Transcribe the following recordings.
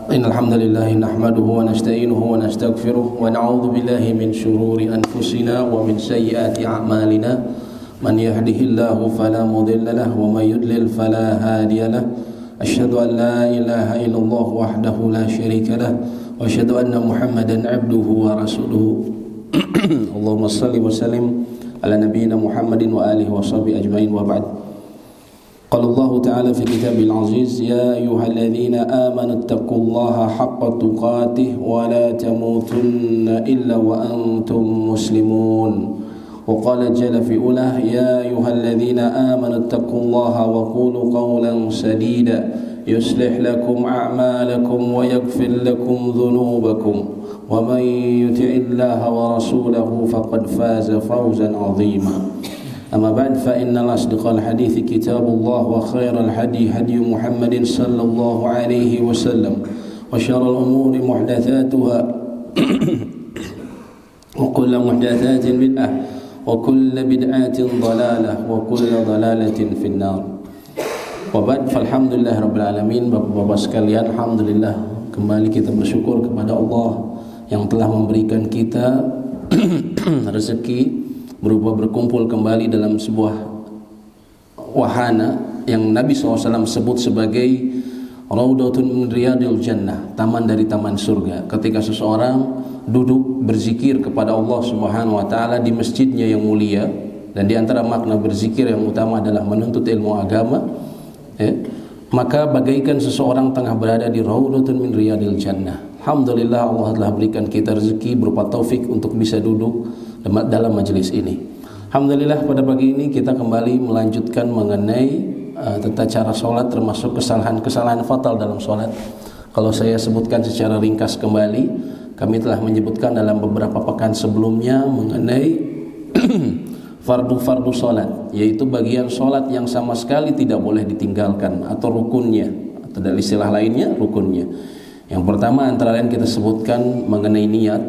إن الحمد لله نحمده ونستعينه ونستغفره ونعوذ بالله من شرور أنفسنا ومن سيئات أعمالنا من يهده الله فلا مضل له ومن يضلل فلا هادي له أشهد أن لا إله إلا الله وحده لا شريك له وأشهد أن محمدا عبده ورسوله اللهم صل وسلم على نبينا محمد وآله وصحبه أجمعين وبعد. قال الله تعالى في كتابه العزيز يا أيها الذين آمنوا اتقوا الله حق تقاته ولا تموتن إلا وأنتم مسلمون. وقال جل في علاه يا أيها الذين آمنوا اتقوا الله وقولوا قولا سديدا يصلح لكم أعمالكم ويغفر لكم ذنوبكم ومن يطع الله ورسوله فقد فاز فوزا عظيما. أما بعد فإن أصدق الحديث كتاب الله وخير الهدي هدي محمد صلى الله عليه وسلم وشر الأمور محدثاتها وكل محدثات بدعة وكل بدعة ضلالة وكل ضلالة في النار. Wabad, falhamdulillah rabbil alamin. Bapak-bapak sekalian, alhamdulillah kembali kita bersyukur kepada Allah yang telah memberikan kita rezeki berupa berkumpul kembali dalam sebuah wahana yang Nabi SAW sebut sebagai Raudhatun min Riyadil Jannah, taman dari taman surga. Ketika seseorang duduk berzikir kepada Allah Subhanahu wa taala di masjidnya yang mulia, dan di antara makna berzikir yang utama adalah menuntut ilmu agama, maka bagaikan seseorang tengah berada di Raudhatun min Riyadil Jannah. Alhamdulillah Allah telah berikan kita rezeki berupa taufik untuk bisa duduk dalam majelis ini. Alhamdulillah pada pagi ini kita kembali melanjutkan mengenai tentang cara sholat, termasuk kesalahan-kesalahan fatal dalam sholat. Kalau saya sebutkan secara ringkas kembali, kami telah menyebutkan dalam beberapa pekan sebelumnya mengenai fardu-fardu sholat, yaitu bagian sholat yang sama sekali tidak boleh ditinggalkan atau rukunnya, atau dari istilah lainnya rukunnya. Yang pertama antara lain kita sebutkan mengenai niat,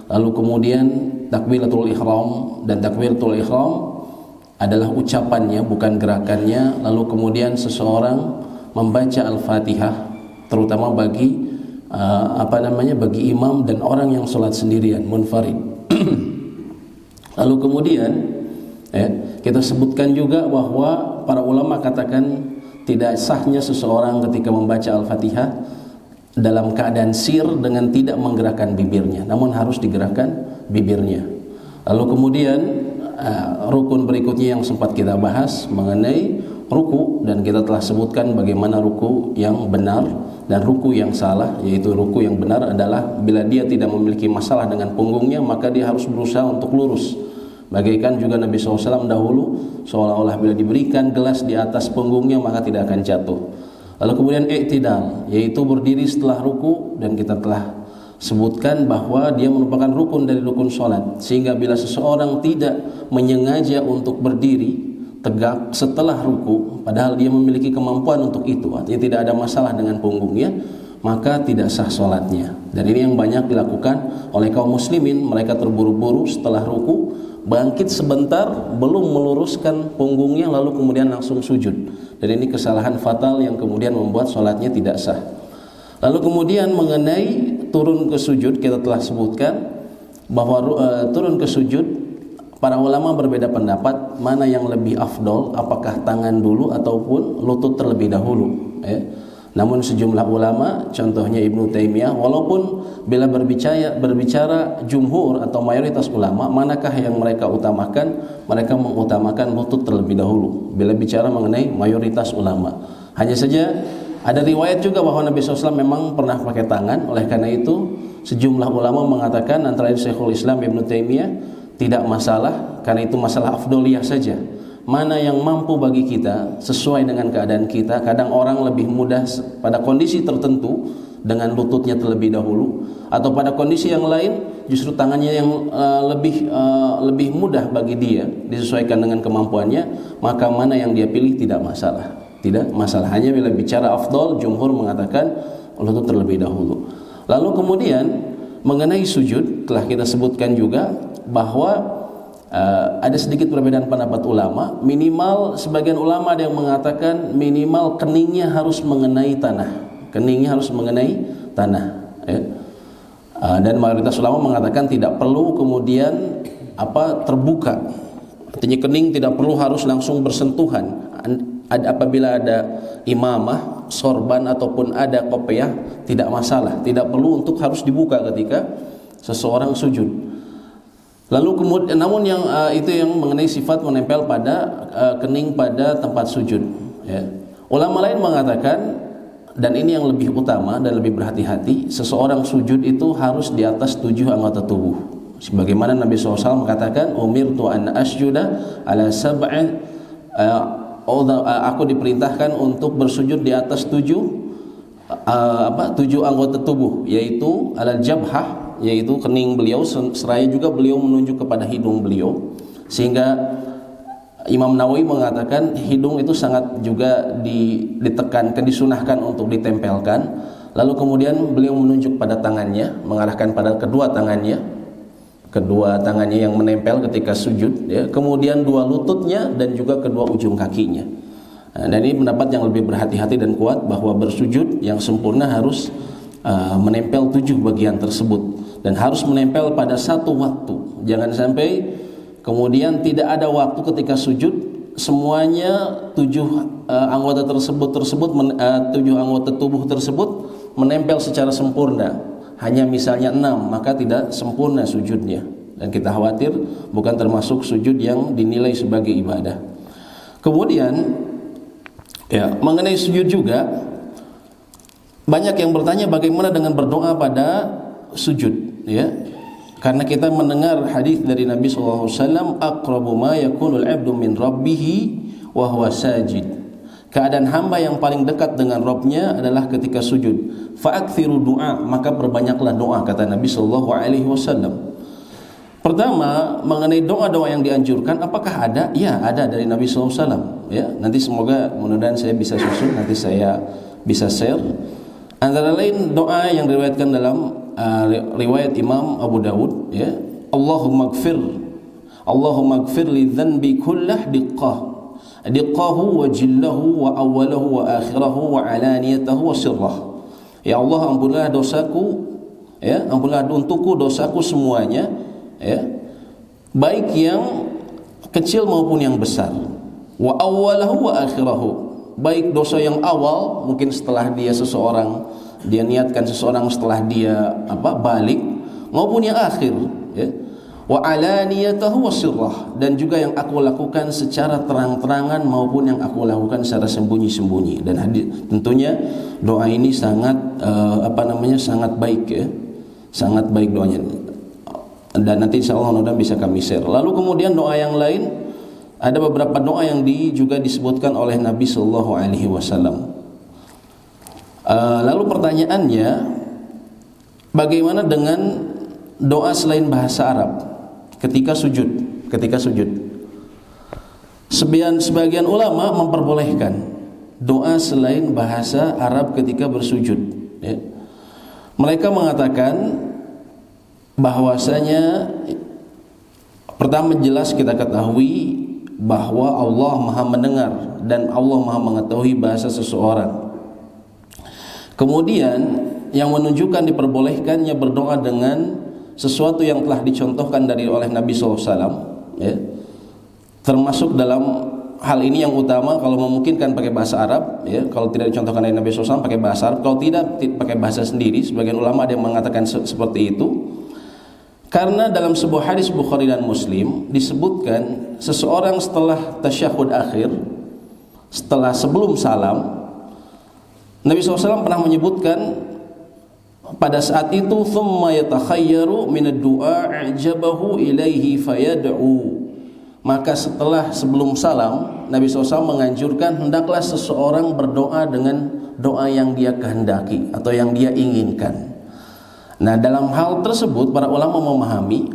lalu kemudian takbiratul ihram, dan takbiratul ihram adalah ucapannya bukan gerakannya. Lalu kemudian seseorang membaca Al-Fatihah, terutama bagi bagi imam dan orang yang sholat sendirian munfarid. Lalu kemudian kita sebutkan juga bahwa para ulama katakan tidak sahnya seseorang ketika membaca Al-Fatihah dalam keadaan sir dengan tidak menggerakkan bibirnya, namun harus digerakkan bibirnya. Lalu kemudian rukun berikutnya yang sempat kita bahas mengenai ruku, dan kita telah sebutkan bagaimana ruku yang benar dan ruku yang salah. Yaitu ruku yang benar adalah bila dia tidak memiliki masalah dengan punggungnya, maka dia harus berusaha untuk lurus. Bagaikan juga Nabi SAW dahulu seolah-olah bila diberikan gelas di atas punggungnya maka tidak akan jatuh. Lalu kemudian i'tidal, yaitu berdiri setelah ruku, dan kita telah sebutkan bahwa dia merupakan rukun dari rukun sholat, sehingga bila seseorang tidak menyengaja untuk berdiri tegak setelah ruku, padahal dia memiliki kemampuan untuk itu, artinya tidak ada masalah dengan punggungnya, maka tidak sah sholatnya. Dan ini yang banyak dilakukan oleh kaum muslimin. Mereka terburu-buru setelah ruku, bangkit sebentar, belum meluruskan punggungnya, lalu kemudian langsung sujud. Dan ini kesalahan fatal yang kemudian membuat sholatnya tidak sah. Lalu kemudian mengenai turun ke sujud, kita telah sebutkan bahwa turun ke sujud, para ulama berbeda pendapat mana yang lebih afdol, apakah tangan dulu ataupun lutut terlebih dahulu. Namun sejumlah ulama, contohnya Ibnu Taimiyah, walaupun bila berbicara jumhur atau mayoritas ulama, manakah yang mereka utamakan? Mereka mengutamakan lutut terlebih dahulu bila bicara mengenai mayoritas ulama. Hanya saja ada riwayat juga bahwa Nabi SAW memang pernah pakai tangan. Oleh karena itu sejumlah ulama mengatakan, antara lain Syekhul Islam Ibnu Taimiyah, tidak masalah, karena itu masalah afdoliyah saja. Mana yang mampu bagi kita sesuai dengan keadaan kita. Kadang orang lebih mudah pada kondisi tertentu dengan lututnya terlebih dahulu, atau pada kondisi yang lain justru tangannya yang lebih mudah bagi dia disesuaikan dengan kemampuannya, maka mana yang dia pilih tidak masalah. Tidak masalah, hanya bila bicara afdol, jumhur mengatakan lutut terlebih dahulu. Lalu kemudian mengenai sujud telah kita sebutkan juga bahwa ada sedikit perbedaan pendapat ulama. Minimal sebagian ulama ada yang mengatakan minimal keningnya harus mengenai tanah. keningnya harus mengenai tanah, ya. Dan mayoritas ulama mengatakan tidak perlu kemudian terbuka, artinya kening tidak perlu harus langsung bersentuhan. Apabila ada imamah, sorban ataupun ada kopiah, tidak masalah, tidak perlu untuk harus dibuka ketika seseorang sujud. Lalu kemudian, namun yang itu yang mengenai sifat menempel pada kening pada tempat sujud, ya. Ulama lain mengatakan, dan ini yang lebih utama dan lebih berhati-hati, seseorang sujud itu harus di atas 7 anggota tubuh. Sebagaimana Nabi SAW mengatakan, umirtu an asjuda ala sab'in, aku diperintahkan untuk bersujud di atas 7 anggota tubuh, yaitu ala jabhah, yaitu kening beliau, seraya juga beliau menunjuk kepada hidung beliau, sehingga Imam Nawawi mengatakan hidung itu sangat juga ditekankan, disunahkan untuk ditempelkan. Lalu kemudian beliau menunjuk pada tangannya, mengarahkan pada kedua tangannya yang menempel ketika sujud, ya. Kemudian dua lututnya dan juga kedua ujung kakinya. Dan ini pendapat yang lebih berhati-hati dan kuat, bahwa bersujud yang sempurna harus menempel 7 bagian tersebut, dan harus menempel pada satu waktu. Jangan sampai kemudian tidak ada waktu ketika sujud, semuanya 7 anggota tubuh tersebut menempel secara sempurna. Hanya misalnya 6, maka tidak sempurna sujudnya, dan kita khawatir bukan termasuk sujud yang dinilai sebagai ibadah. Kemudian, ya, mengenai sujud juga banyak yang bertanya bagaimana dengan berdoa pada sujud, ya. Karena kita mendengar hadis dari Nabi SAW, aqrabu ma yakunul 'abdu min rabbih wa huwa sajid. Keadaan hamba yang paling dekat dengan Rabbnya adalah ketika sujud. Fa'akthiru du'a, maka perbanyaklah doa, kata Nabi SAW. Pertama, mengenai doa-doa yang dianjurkan, apakah ada? Ya, ada dari Nabi SAW. Ya, nanti semoga mudah-mudahan saya bisa susun, nanti saya bisa share. Antara lain doa yang diriwayatkan dalam riwayat Imam Abu Dawud, ya, Allahumma gfir li dhanbi kullah diqqahu wa jillahu wa awwalahu wa akhirahu wa alaniyatahu wa sirrah. Ya Allah, ampunilah dosaku, ya, ampunilah untukku dosaku semuanya, ya, baik yang kecil maupun yang besar. Wa awwalahu wa akhirahu, baik dosa yang awal, mungkin setelah dia niatkan seseorang setelah dia balik, maupun yang akhir, ya. Wa alaniyatahu wasirrah, dan juga yang aku lakukan secara terang-terangan maupun yang aku lakukan secara sembunyi-sembunyi. Dan tentunya doa ini sangat sangat baik, ya. Sangat baik doanya. Dan nanti insyaallah mudah bisa kami share. Lalu kemudian doa yang lain, ada beberapa doa yang juga disebutkan oleh Nabi sallallahu alaihi wasallam. Lalu pertanyaannya, bagaimana dengan doa selain bahasa Arab ketika sujud? Sebagian ulama memperbolehkan doa selain bahasa Arab ketika bersujud, ya. Mereka mengatakan bahwasanya pertama jelas kita ketahui bahwa Allah Maha mendengar dan Allah Maha mengetahui bahasa seseorang. Kemudian yang menunjukkan diperbolehkannya berdoa dengan sesuatu yang telah dicontohkan oleh Nabi SAW, ya. Termasuk dalam hal ini yang utama, kalau memungkinkan pakai bahasa Arab, ya. Kalau tidak dicontohkan dari Nabi SAW pakai bahasa Arab, kalau tidak pakai bahasa sendiri. Sebagian ulama ada yang mengatakan seperti itu, karena dalam sebuah hadis Bukhari dan Muslim disebutkan seseorang setelah tasyahud akhir, sebelum salam, Nabi SAW pernah menyebutkan pada saat itu, thumma yatakhayyaru minad du'a ajabahu ilaihi fayad'u. Maka sebelum salam, Nabi SAW menganjurkan hendaklah seseorang berdoa dengan doa yang dia kehendaki atau yang dia inginkan. Nah, dalam hal tersebut para ulama memahami,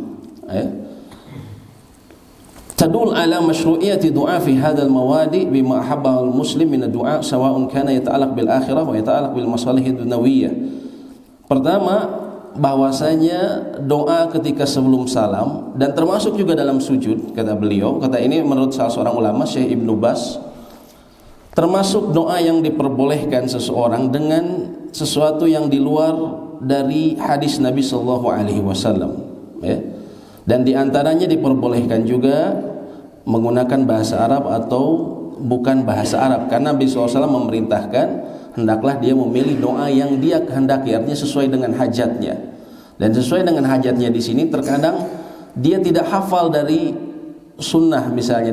tadul ala masyru'iyati du'a fi hadzal mawadi bima ahabbahu al-muslim min ad-du'a sawa'un kana yata'allaq bil akhirah wa yata'allaq bil masalih ad-dunyawiyah. Pertama, bahwasanya doa ketika sebelum salam dan termasuk juga dalam sujud, kata beliau, kata ini menurut salah seorang ulama Syekh Ibnu Baz, termasuk doa yang diperbolehkan seseorang dengan sesuatu yang di luar dari hadis Nabi sallallahu alaihi wasallam, ya. Dan di antaranya diperbolehkan juga menggunakan bahasa Arab atau bukan bahasa Arab, karena Nabi SAW memerintahkan hendaklah dia memilih doa yang dia kehendaki, artinya sesuai dengan hajatnya. Dan sesuai dengan hajatnya di sini terkadang dia tidak hafal dari sunnah, misalnya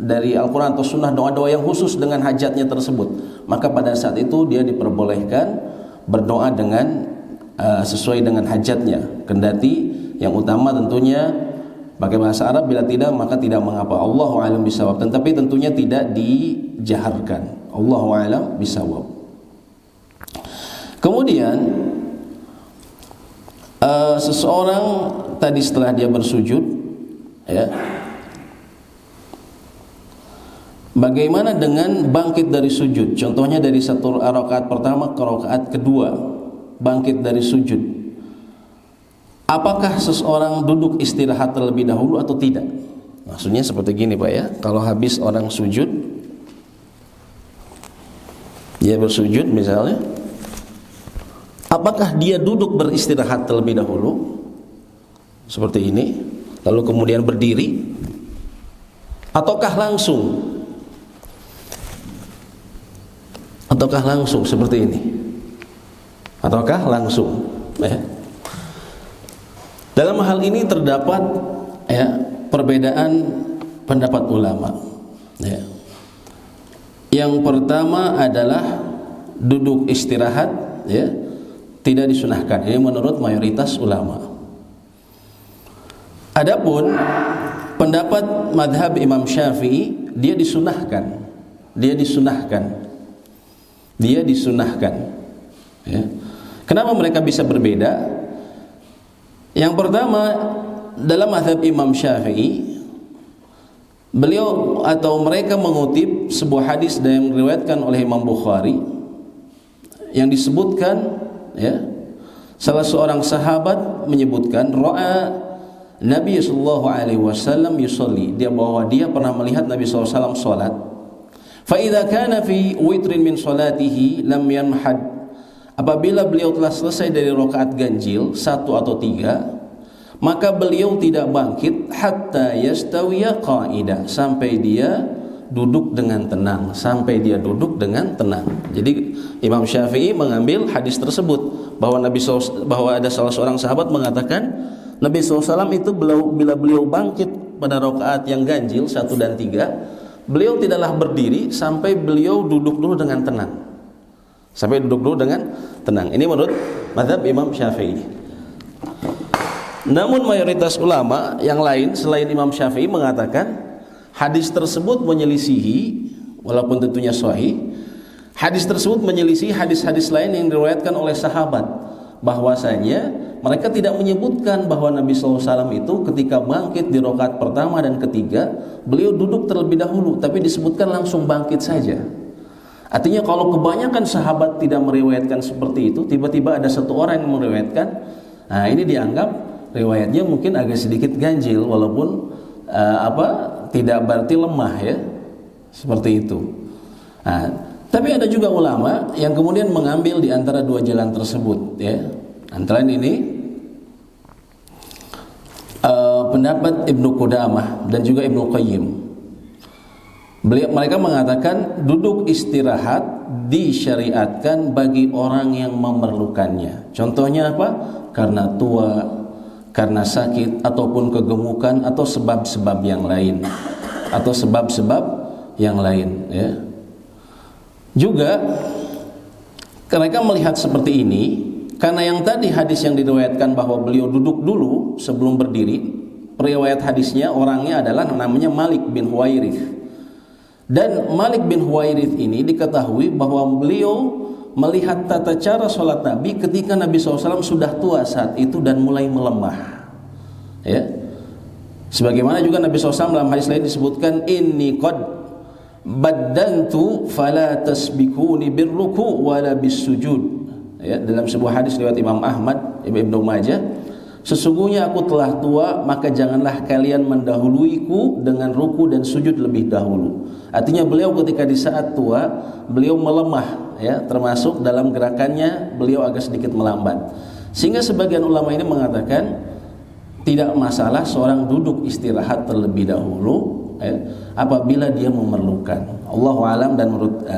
dari Al-Quran atau sunnah doa-doa yang khusus dengan hajatnya tersebut, maka pada saat itu dia diperbolehkan berdoa dengan sesuai dengan hajatnya, kendati yang utama tentunya pakai bahasa Arab, bila tidak maka tidak mengapa. Allahu a'lam bishawab, tetapi tentunya tidak dijaharkan. Allahu a'lam bishawab. Kemudian seseorang tadi setelah dia bersujud, ya, bagaimana dengan bangkit dari sujud? Contohnya dari satu rakaat pertama ke rakaat kedua, bangkit dari sujud. Apakah seseorang duduk istirahat terlebih dahulu atau tidak? Maksudnya seperti gini Pak ya, kalau habis orang sujud, dia bersujud misalnya, apakah dia duduk beristirahat terlebih dahulu seperti ini, lalu kemudian berdiri, ataukah langsung seperti ini, ataukah langsung, ya. Dalam hal ini terdapat, ya, perbedaan pendapat ulama, ya. Yang pertama adalah duduk istirahat, ya, tidak disunahkan. Ini menurut mayoritas ulama. Adapun pendapat madhab Imam Syafi'i, dia disunahkan, ya. Kenapa mereka bisa berbeda? Yang pertama, dalam mazhab Imam Syafi'i, beliau atau mereka mengutip sebuah hadis yang diriwayatkan oleh Imam Bukhari yang disebutkan, ya, salah seorang sahabat menyebutkan ra'a Nabi sallallahu alaihi wasallam yusalli, dia bahwa dia pernah melihat Nabi sallallahu alaihi wasallam salat. Fa idza kana fi witrin min salatihi lam yanhad, apabila beliau telah selesai dari rakaat ganjil 1 atau 3, maka beliau tidak bangkit hatta yastawiya qa'ida, sampai dia duduk dengan tenang, Jadi Imam Syafi'i mengambil hadis tersebut bahwa bahwa ada salah seorang sahabat mengatakan Nabi SAW itu bila beliau bangkit pada rakaat yang ganjil 1 dan 3, beliau tidaklah berdiri sampai beliau duduk dulu dengan tenang. Ini menurut mazhab Imam Syafi'i. Namun mayoritas ulama yang lain selain Imam Syafi'i mengatakan hadis tersebut menyelisihi, walaupun tentunya sahih, hadis tersebut menyelisihi hadis-hadis lain yang diriwayatkan oleh sahabat, bahwasanya mereka tidak menyebutkan bahwa Nabi SAW itu ketika bangkit di rakaat pertama dan ketiga beliau duduk terlebih dahulu, tapi disebutkan langsung bangkit saja. Artinya kalau kebanyakan sahabat tidak meriwayatkan seperti itu, tiba-tiba ada satu orang yang meriwayatkan, nah ini dianggap riwayatnya mungkin agak sedikit ganjil, walaupun tidak berarti lemah, ya, seperti itu. Nah, tapi ada juga ulama yang kemudian mengambil di antara dua jalan tersebut, ya. Antara ini pendapat Ibnu Qudamah dan juga Ibnu Qayyim. Mereka mengatakan duduk istirahat disyariatkan bagi orang yang memerlukannya. Contohnya apa? Karena tua, karena sakit, ataupun kegemukan, atau sebab-sebab yang lain. Ya. Juga mereka melihat seperti ini karena yang tadi hadis yang diriwayatkan bahwa beliau duduk dulu sebelum berdiri, periwayat hadisnya orangnya adalah namanya Malik bin Huwairith. Dan Malik bin Huwairith ini diketahui bahwa beliau melihat tata cara sholat Nabi ketika Nabi SAW sudah tua saat itu dan mulai melemah, ya. Sebagaimana juga Nabi SAW dalam hadis lain disebutkan, inni qad baddantu fala tasbikuni birruku wala bisujud, ya, dalam sebuah hadis riwayat Imam Ahmad, Ibnu Majah, sesungguhnya aku telah tua, maka janganlah kalian mendahuluiku dengan ruku dan sujud lebih dahulu. Artinya beliau ketika di saat tua beliau melemah, ya, termasuk dalam gerakannya beliau agak sedikit melambat. Sehingga sebagian ulama ini mengatakan tidak masalah seorang duduk istirahat terlebih dahulu ya, apabila dia memerlukan. Allahu alam, dan menurut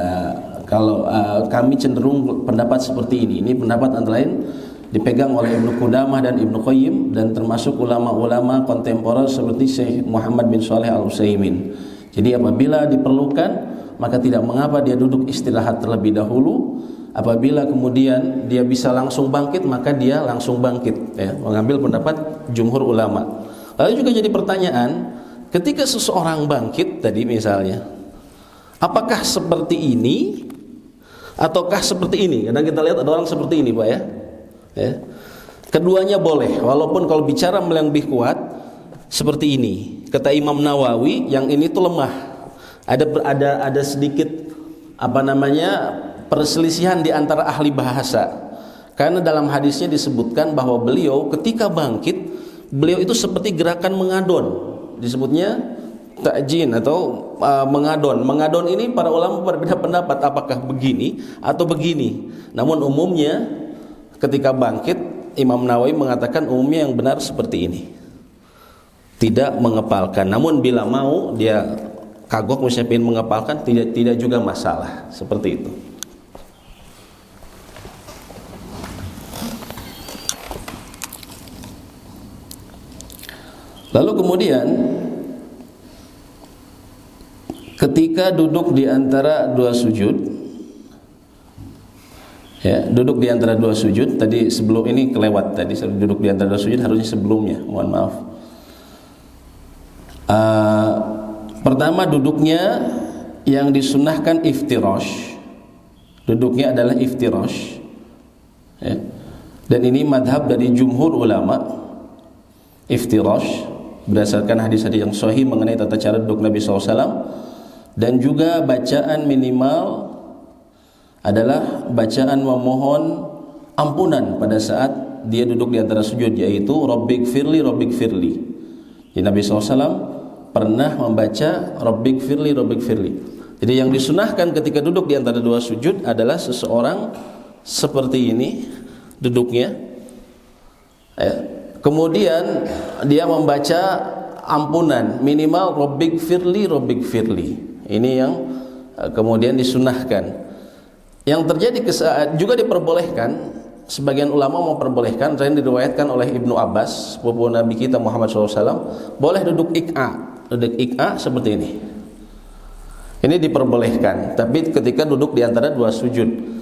kami cenderung pendapat seperti ini. Ini pendapat antara lain dipegang oleh Ibnu Qudamah dan Ibnu Qayyim, dan termasuk ulama-ulama kontemporer seperti Syekh Muhammad bin Shalih Al-Utsaimin. Jadi apabila diperlukan, maka tidak mengapa dia duduk istirahat terlebih dahulu. Apabila kemudian dia bisa langsung bangkit, maka dia langsung bangkit ya, mengambil pendapat jumhur ulama. Lalu juga jadi pertanyaan, ketika seseorang bangkit tadi misalnya, apakah seperti ini ataukah seperti ini? Kadang kita lihat ada orang seperti ini, Pak ya. Ya. Keduanya boleh, walaupun kalau bicara yang lebih kuat seperti ini. Kata Imam Nawawi, yang ini tuh lemah. Ada sedikit perselisihan di antara ahli bahasa. Karena dalam hadisnya disebutkan bahwa beliau ketika bangkit, beliau itu seperti gerakan mengadon. Disebutnya ta'jin atau mengadon. Mengadon ini para ulama berbeda pendapat apakah begini atau begini. Namun umumnya ketika bangkit, Imam Nawawi mengatakan umumnya yang benar seperti ini, tidak mengepalkan. Namun bila mau dia kagok misalnya ingin mengepalkan, tidak juga masalah, seperti itu. Lalu kemudian ketika duduk di antara dua sujud, ya, duduk di antara dua sujud, tadi sebelum ini kelewat, tadi duduk di antara dua sujud harusnya sebelumnya, mohon maaf. Pertama duduknya yang disunnahkan iftirash, duduknya adalah iftirash ya. Dan ini madhab dari jumhur ulama, iftirash berdasarkan hadis-hadis yang sahih mengenai tata cara duduk Nabi SAW. Dan juga bacaan minimal adalah bacaan memohon ampunan pada saat dia duduk di antara sujud, yaitu Rabbik firli, Rabbik firli. Jadi Nabi SAW pernah membaca Rabbik firli, Rabbik firli. Jadi yang disunahkan ketika duduk di antara dua sujud adalah seseorang seperti ini duduknya ya. Kemudian dia membaca ampunan minimal Rabbik firli, Rabbik firli. Ini yang kemudian disunahkan. Yang terjadi juga diperbolehkan, sebagian ulama memperbolehkan, yang diriwayatkan oleh Ibnu Abbas, sepupu Nabi kita Muhammad SAW, boleh duduk ik'a seperti ini. Ini diperbolehkan, tapi ketika duduk di antara dua sujud.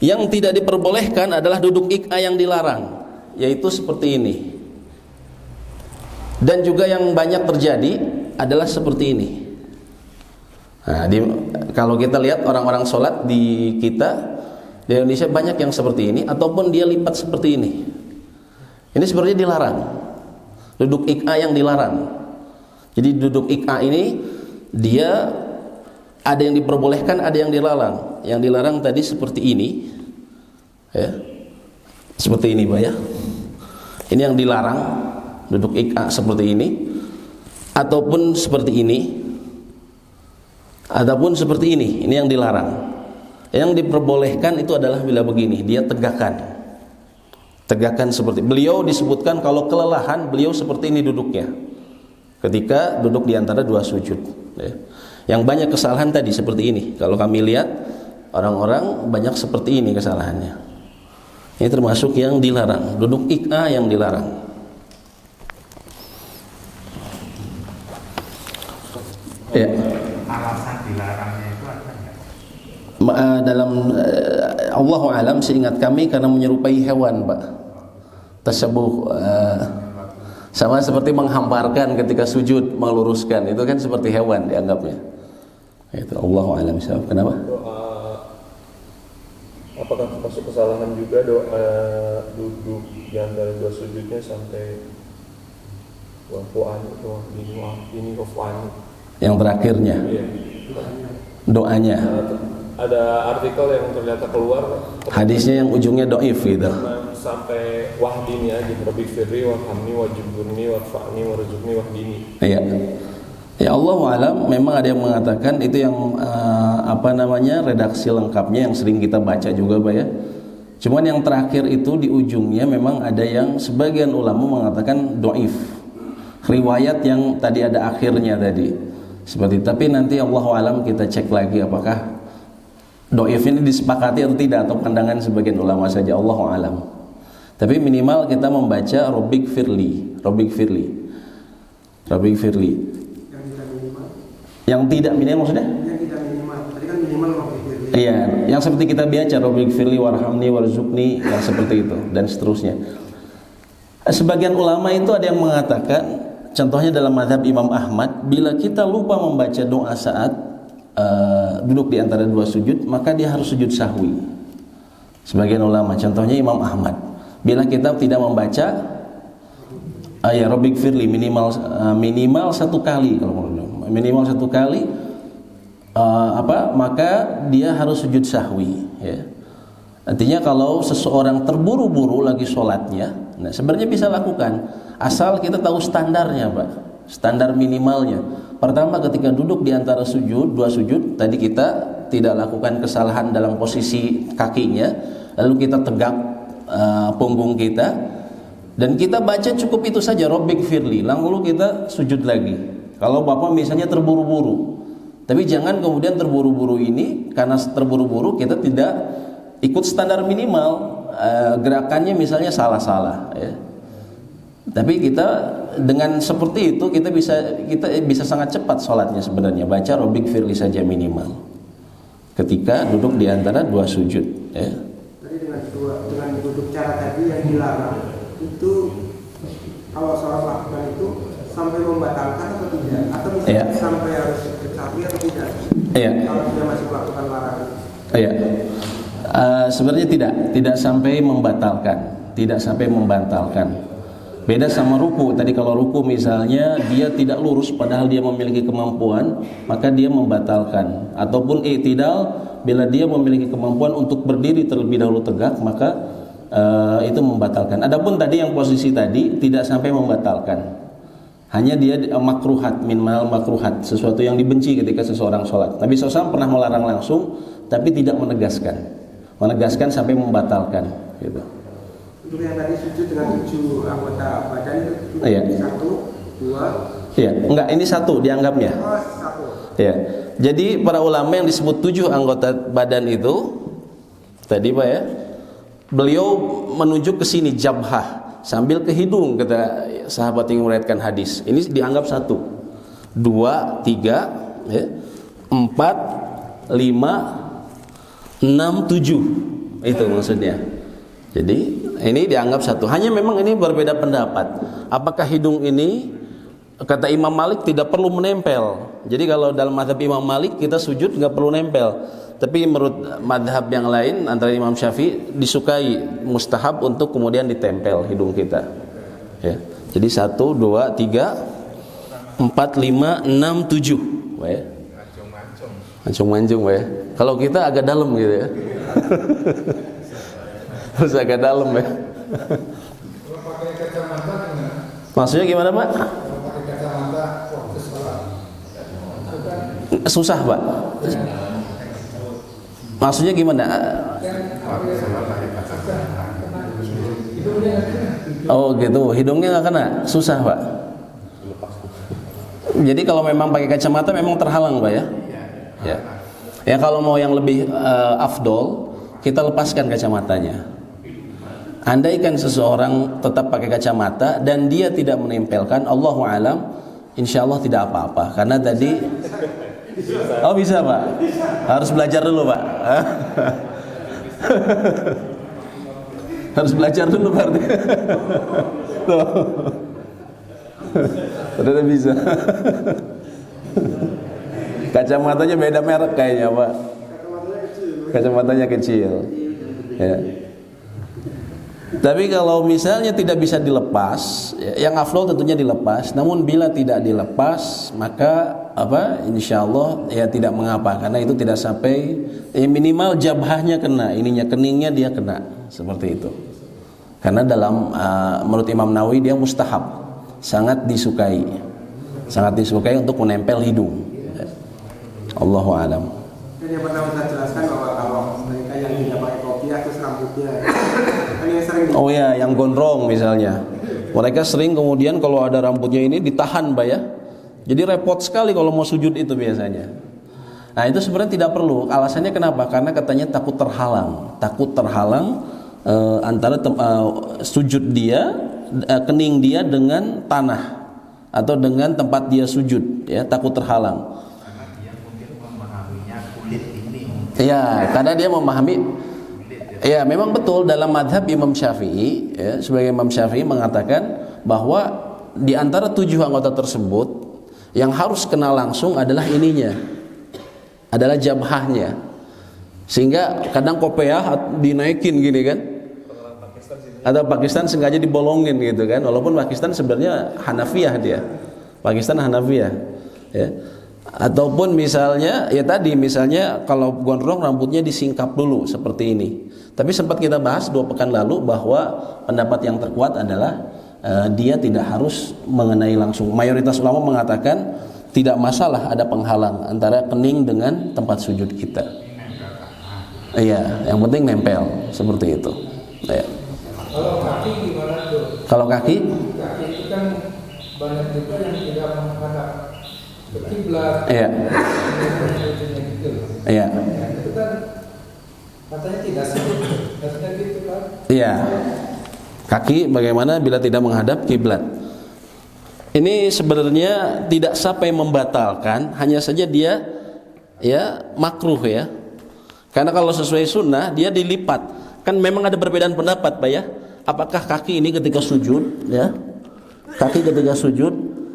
Yang tidak diperbolehkan adalah duduk ik'a yang dilarang, yaitu seperti ini. Dan juga yang banyak terjadi adalah seperti ini. Nah, kalau kita lihat orang-orang sholat di Indonesia banyak yang seperti ini, ataupun dia lipat seperti ini. Ini sebenarnya dilarang, duduk ik'a yang dilarang. Jadi duduk ik'a ini dia ada yang diperbolehkan, ada yang dilarang. Yang dilarang tadi seperti ini ya, seperti ini Pak ya. Ini yang dilarang, duduk ik'a seperti ini, ataupun seperti ini, ataupun seperti ini yang dilarang. Yang diperbolehkan itu adalah bila begini, dia tegakkan seperti beliau disebutkan kalau kelelahan beliau seperti ini duduknya ketika duduk di antara dua sujud ya. Yang banyak kesalahan tadi seperti ini. Kalau kami lihat orang-orang banyak seperti ini kesalahannya. Ini termasuk yang dilarang, duduk ik'a yang dilarang. Ya. Alasan dilarangnya itu apa enggak? Dalam Allahu alam, seingat kami karena menyerupai hewan, Pak. Tasyabuh sama seperti menghamparkan ketika sujud, meluruskan, itu kan seperti hewan dianggapnya. Itu Allahu alam. Kenapa? Apakah termasuk kesalahan juga doa duduk di antara dua sujudnya sampai ini yang terakhirnya iya. Doanya ada artikel yang ternyata keluar hadisnya yang ujungnya doif gitu sampai wahdini aja, Rabbik firli warhamni wajburni warfa'ni warzuqni wahdini. Iya. Ya Allah alam, memang ada yang mengatakan itu yang redaksi lengkapnya yang sering kita baca juga Pak ya. Cuman yang terakhir itu di ujungnya memang ada yang sebagian ulama mengatakan dhaif. Riwayat yang tadi ada akhirnya tadi. Seperti itu. Tapi nanti Allah alam kita cek lagi apakah dhaif ini disepakati atau tidak, atau pandangan sebagian ulama saja, Allah alam. Tapi minimal kita membaca Rabbik firli. Yang tidak minimal maksudnya? Yang tidak minimal. Tadi kan minimal Rabbik firli. Iya, yang seperti kita baca Rabbik firli warhamni warzuqni, yang seperti itu dan seterusnya. Sebagian ulama itu ada yang mengatakan, contohnya dalam mazhab Imam Ahmad, bila kita lupa membaca doa saat duduk di antara dua sujud, maka dia harus sujud sahwi. Sebagian ulama, contohnya Imam Ahmad, bila kita tidak membaca ya Rabbik firli minimal satu kali, kalau minimal satu kali maka dia harus sujud sahwi ya. Artinya kalau seseorang terburu-buru lagi sholatnya, nah sebenarnya bisa lakukan asal kita tahu standarnya Pak, standar minimalnya. Pertama, ketika duduk di antara dua sujud tadi, kita tidak lakukan kesalahan dalam posisi kakinya, lalu kita tegak punggung kita dan kita baca cukup itu saja Rabbik firli, lalu kita sujud lagi. Kalau Bapak misalnya terburu-buru, tapi jangan kemudian terburu-buru ini, karena terburu-buru kita tidak ikut standar minimal, gerakannya misalnya salah-salah ya. Tapi kita dengan seperti itu kita bisa sangat cepat sholatnya sebenarnya, baca Rabbik firli saja minimal ketika duduk di antara dua sujud ya. Tadi dengan duduk cara tadi yang dilarang itu, kalau seorang lakukan itu sampai membatalkan atau tidak, atau misalnya sampai harus kecapi atau tidak? Kalau dia masih melakukan larangan. Sebenarnya tidak sampai membatalkan. Beda sama ruku. Tadi kalau ruku misalnya dia tidak lurus padahal dia memiliki kemampuan, maka dia membatalkan. Ataupun i'tidal, bila dia memiliki kemampuan untuk berdiri terlebih dahulu tegak, maka itu membatalkan. Adapun tadi yang posisi tadi tidak sampai membatalkan. Hanya dia makruhat, minimal makruhat, sesuatu yang dibenci ketika seseorang sholat. Nabi SAW pernah melarang langsung, tapi tidak menegaskan sampai membatalkan gitu. Untuk yang tadi sujud dengan 7 anggota badan itu 1, 2. Enggak, ini 1 dianggapnya. Oh, 1. Jadi para ulama yang disebut 7 anggota badan itu tadi Pak ya, beliau menunjuk ke sini jabhah sambil ke hidung, kata sahabat yang meriwayatkan hadis. Ini dianggap 1, 2, 3, 4, 5, 6, 7. Itu maksudnya. Jadi ini dianggap 1. Hanya memang ini berbeda pendapat. Apakah hidung ini, kata Imam Malik, tidak perlu menempel. Jadi kalau dalam mazhab Imam Malik kita sujud nggak perlu nempel. Tapi menurut madhab yang lain antara Imam Syafi'i disukai, mustahab untuk kemudian ditempel hidung kita ya. Jadi 1, 2, 3, 4, 5, 6, 7 ya. Mancung-mancung ya. Kalau kita agak dalam gitu ya. Harus agak dalam ya. Maksudnya gimana Pak? Susah Pak. Maksudnya gimana? Oh gitu, hidungnya nggak kena, susah Pak. Jadi kalau memang pakai kacamata memang terhalang Pak ya. Ya kalau mau yang lebih afdol, kita lepaskan kacamatanya. Andaikan seseorang tetap pakai kacamata dan dia tidak menempelkan, Allahu alam, insya Allah tidak apa-apa. Karena tadi oh bisa Pak, harus belajar dulu Pak. Harus belajar dulu berarti. Ternyata bisa. Kacamatanya beda merek kayaknya Pak. Kacamatanya kecil ya. Tapi kalau misalnya tidak bisa dilepas, yang afdol tentunya dilepas. Namun bila tidak dilepas, maka insya Allah ya tidak mengapa, karena itu tidak sampai minimal jabhahnya kena, ininya keningnya dia kena, seperti itu. Karena dalam menurut Imam Nawawi dia mustahab, sangat disukai. sangat disukai untuk menempel hidung. Allahu a'lam. Dan yang pernah kita jelaskan bahwa kalau mereka yang tidak pakai kopiah terus rambutnya kan yang sering Oh ya, yang gondrong misalnya. Mereka sering kemudian kalau ada rambutnya ini ditahan, Pak ya. Jadi repot sekali kalau mau sujud itu biasanya. Nah, itu sebenarnya tidak perlu. Alasannya kenapa? Karena katanya takut terhalang. Takut terhalang antara sujud dia, kening dia dengan tanah atau dengan tempat dia sujud, ya, takut terhalang. Karena dia mungkin memahaminya kulit ini. Ya, karena dia memahami. Ya, memang betul dalam madhab Imam Syafi'i, ya, sebagai Imam Syafi'i mengatakan bahwa di antara 7 anggota tersebut yang harus kena langsung adalah ininya, adalah jabhahnya. Sehingga kadang kopiah dinaikin gini kan, atau Pakistan sengaja dibolongin gitu kan, walaupun Pakistan sebenarnya Hanafiyah dia, Pakistan Hanafiyah, ya. Ataupun misalnya ya tadi misalnya kalau gondrong rambutnya disingkap dulu seperti ini. Tapi sempat kita bahas 2 pekan lalu bahwa pendapat yang terkuat adalah dia tidak harus mengenai langsung. Mayoritas ulama mengatakan tidak masalah ada penghalang antara kening dengan tempat sujud kita. Iya, yang penting nempel seperti itu. Ya. Kalau kaki gimana tuh? Kalau kaki? Kaki itu kan banyak juga yang tidak menghadap ke kiblat. Iya. Gitu. Iya. Itu kan katanya tidak sujud, katanya gitu kan? Iya. Kaki bagaimana bila tidak menghadap kiblat? Ini sebenarnya tidak sampai membatalkan, hanya saja dia ya makruh ya. Karena kalau sesuai sunnah dia dilipat. Kan memang ada perbedaan pendapat, Pak ya. Apakah kaki ini ketika sujud ya? Kaki ketika sujud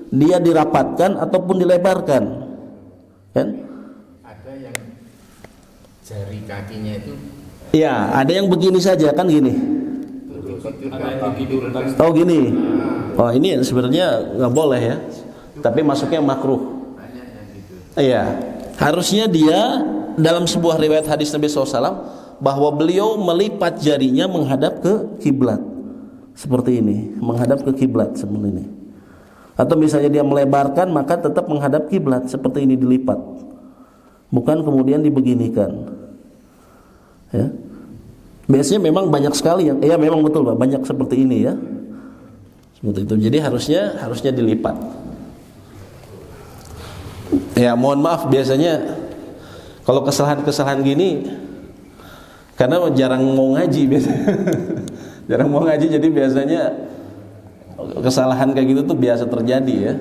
dia dirapatkan ataupun dilebarkan? Kan? Ada yang jari kakinya itu Ya, ada yang begini saja kan gini. Oh gini. Oh ini sebenarnya nggak boleh ya. Tapi masuknya makruh. Iya. Harusnya dia dalam sebuah riwayat hadis Nabi SAW bahwa beliau melipat jarinya menghadap ke kiblat seperti ini, menghadap ke kiblat seperti ini. Atau misalnya dia melebarkan maka tetap menghadap kiblat seperti ini dilipat. Bukan kemudian dibeginikan. Ya. Biasanya memang banyak sekali yang, ya memang betul Pak, banyak seperti ini ya, seperti itu. Jadi harusnya dilipat. Ya mohon maaf biasanya kalau kesalahan gini, karena jarang mau ngaji biasanya, jarang mau ngaji jadi biasanya kesalahan kayak gitu tuh biasa terjadi ya.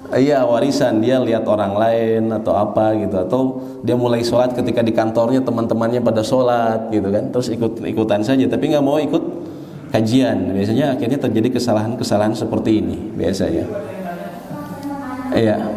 Iya warisan, dia lihat orang lain atau apa gitu, atau dia mulai sholat ketika di kantornya teman-temannya pada sholat gitu kan, terus ikutan saja tapi nggak mau ikut kajian. Biasanya akhirnya terjadi kesalahan seperti ini biasanya. Iya.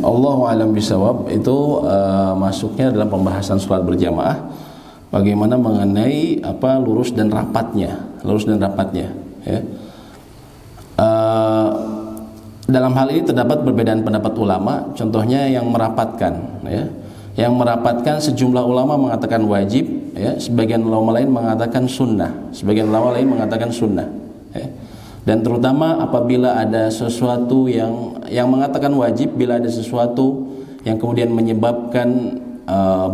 Allahu a'lam bishawab. Itu masuknya dalam pembahasan sholat berjamaah. Bagaimana mengenai apa lurus dan rapatnya ya. Dalam hal ini terdapat perbedaan pendapat ulama. Contohnya yang merapatkan ya. Yang merapatkan sejumlah ulama mengatakan wajib ya, sebagian ulama lain mengatakan sunnah, ya. Dan terutama apabila ada sesuatu yang mengatakan wajib, bila ada sesuatu yang kemudian menyebabkan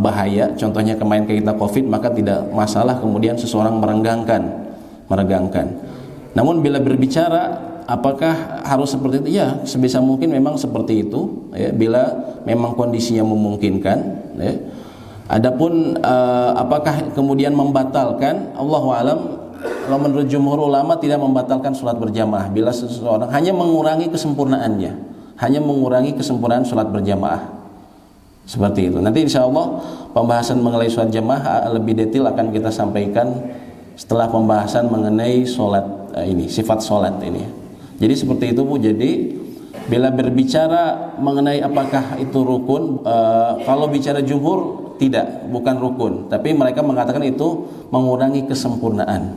bahaya, contohnya kemarin kita Covid, maka tidak masalah kemudian seseorang meregangkan. Namun bila berbicara apakah harus seperti itu? Ya, sebisa mungkin memang seperti itu ya, bila memang kondisinya memungkinkan ya. Adapun apakah kemudian membatalkan, Allahu alam, kalau menurut jumhur ulama tidak membatalkan sholat berjamaah bila seseorang hanya mengurangi kesempurnaannya, hanya mengurangi kesempurnaan sholat berjamaah. Seperti itu. Nanti insya Allah pembahasan mengenai sholat jamaah lebih detail akan kita sampaikan setelah pembahasan mengenai sholat ini, sifat sholat ini. Jadi seperti itu Bu. Jadi bila berbicara mengenai apakah itu rukun, kalau bicara jumhur tidak, bukan rukun, tapi mereka mengatakan itu mengurangi kesempurnaan,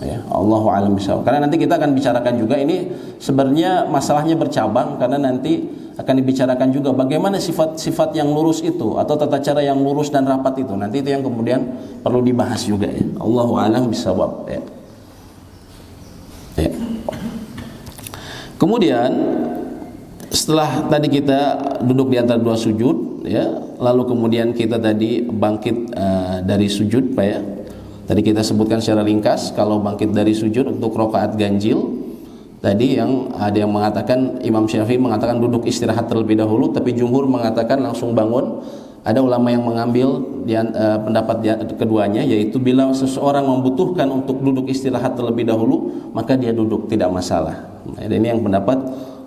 ya. Allahu a'lam bishawab. Karena nanti kita akan bicarakan juga ini sebenarnya masalahnya bercabang, karena nanti akan dibicarakan juga bagaimana sifat-sifat yang lurus itu atau tata cara yang lurus dan rapat itu. Nanti itu yang kemudian perlu dibahas juga, ya. Allahu a'lam bishawab, ya. Ya. Kemudian setelah tadi kita duduk di antara dua sujud, ya, lalu kemudian kita tadi bangkit dari sujud, Pak, ya. Tadi kita sebutkan secara ringkas kalau bangkit dari sujud untuk rakaat ganjil. Tadi yang ada yang mengatakan, Imam Syafi'i mengatakan duduk istirahat terlebih dahulu, tapi jumhur mengatakan langsung bangun. Ada ulama yang mengambil pendapat keduanya, yaitu bila seseorang membutuhkan untuk duduk istirahat terlebih dahulu, maka dia duduk, tidak masalah. Nah, ini yang pendapat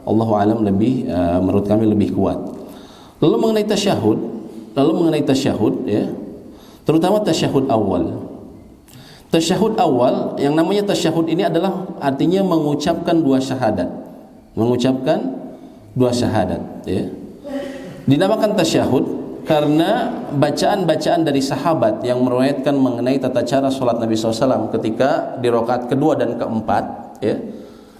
Allahu a'lam lebih menurut kami lebih kuat. Lalu mengenai tasyahud, ya, terutama tasyahud awal. Tasyahud awal, yang namanya tasyahud ini adalah artinya mengucapkan dua syahadat. Ya. Dinamakan tasyahud karena bacaan-bacaan dari sahabat yang meriwayatkan mengenai tata cara salat Nabi SAW ketika di rakaat kedua dan keempat, ya,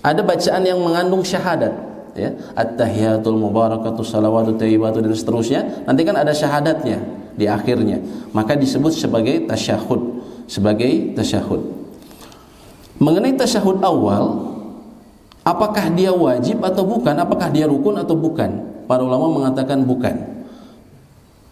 ada bacaan yang mengandung syahadat, ya, at-tahiyatul mubarakatuh salawatu thayyibatu dan seterusnya. Nanti kan ada syahadatnya di akhirnya, maka disebut sebagai tasyahud. Mengenai tasyahud awal, apakah dia wajib atau bukan, apakah dia rukun atau bukan? Para ulama mengatakan bukan.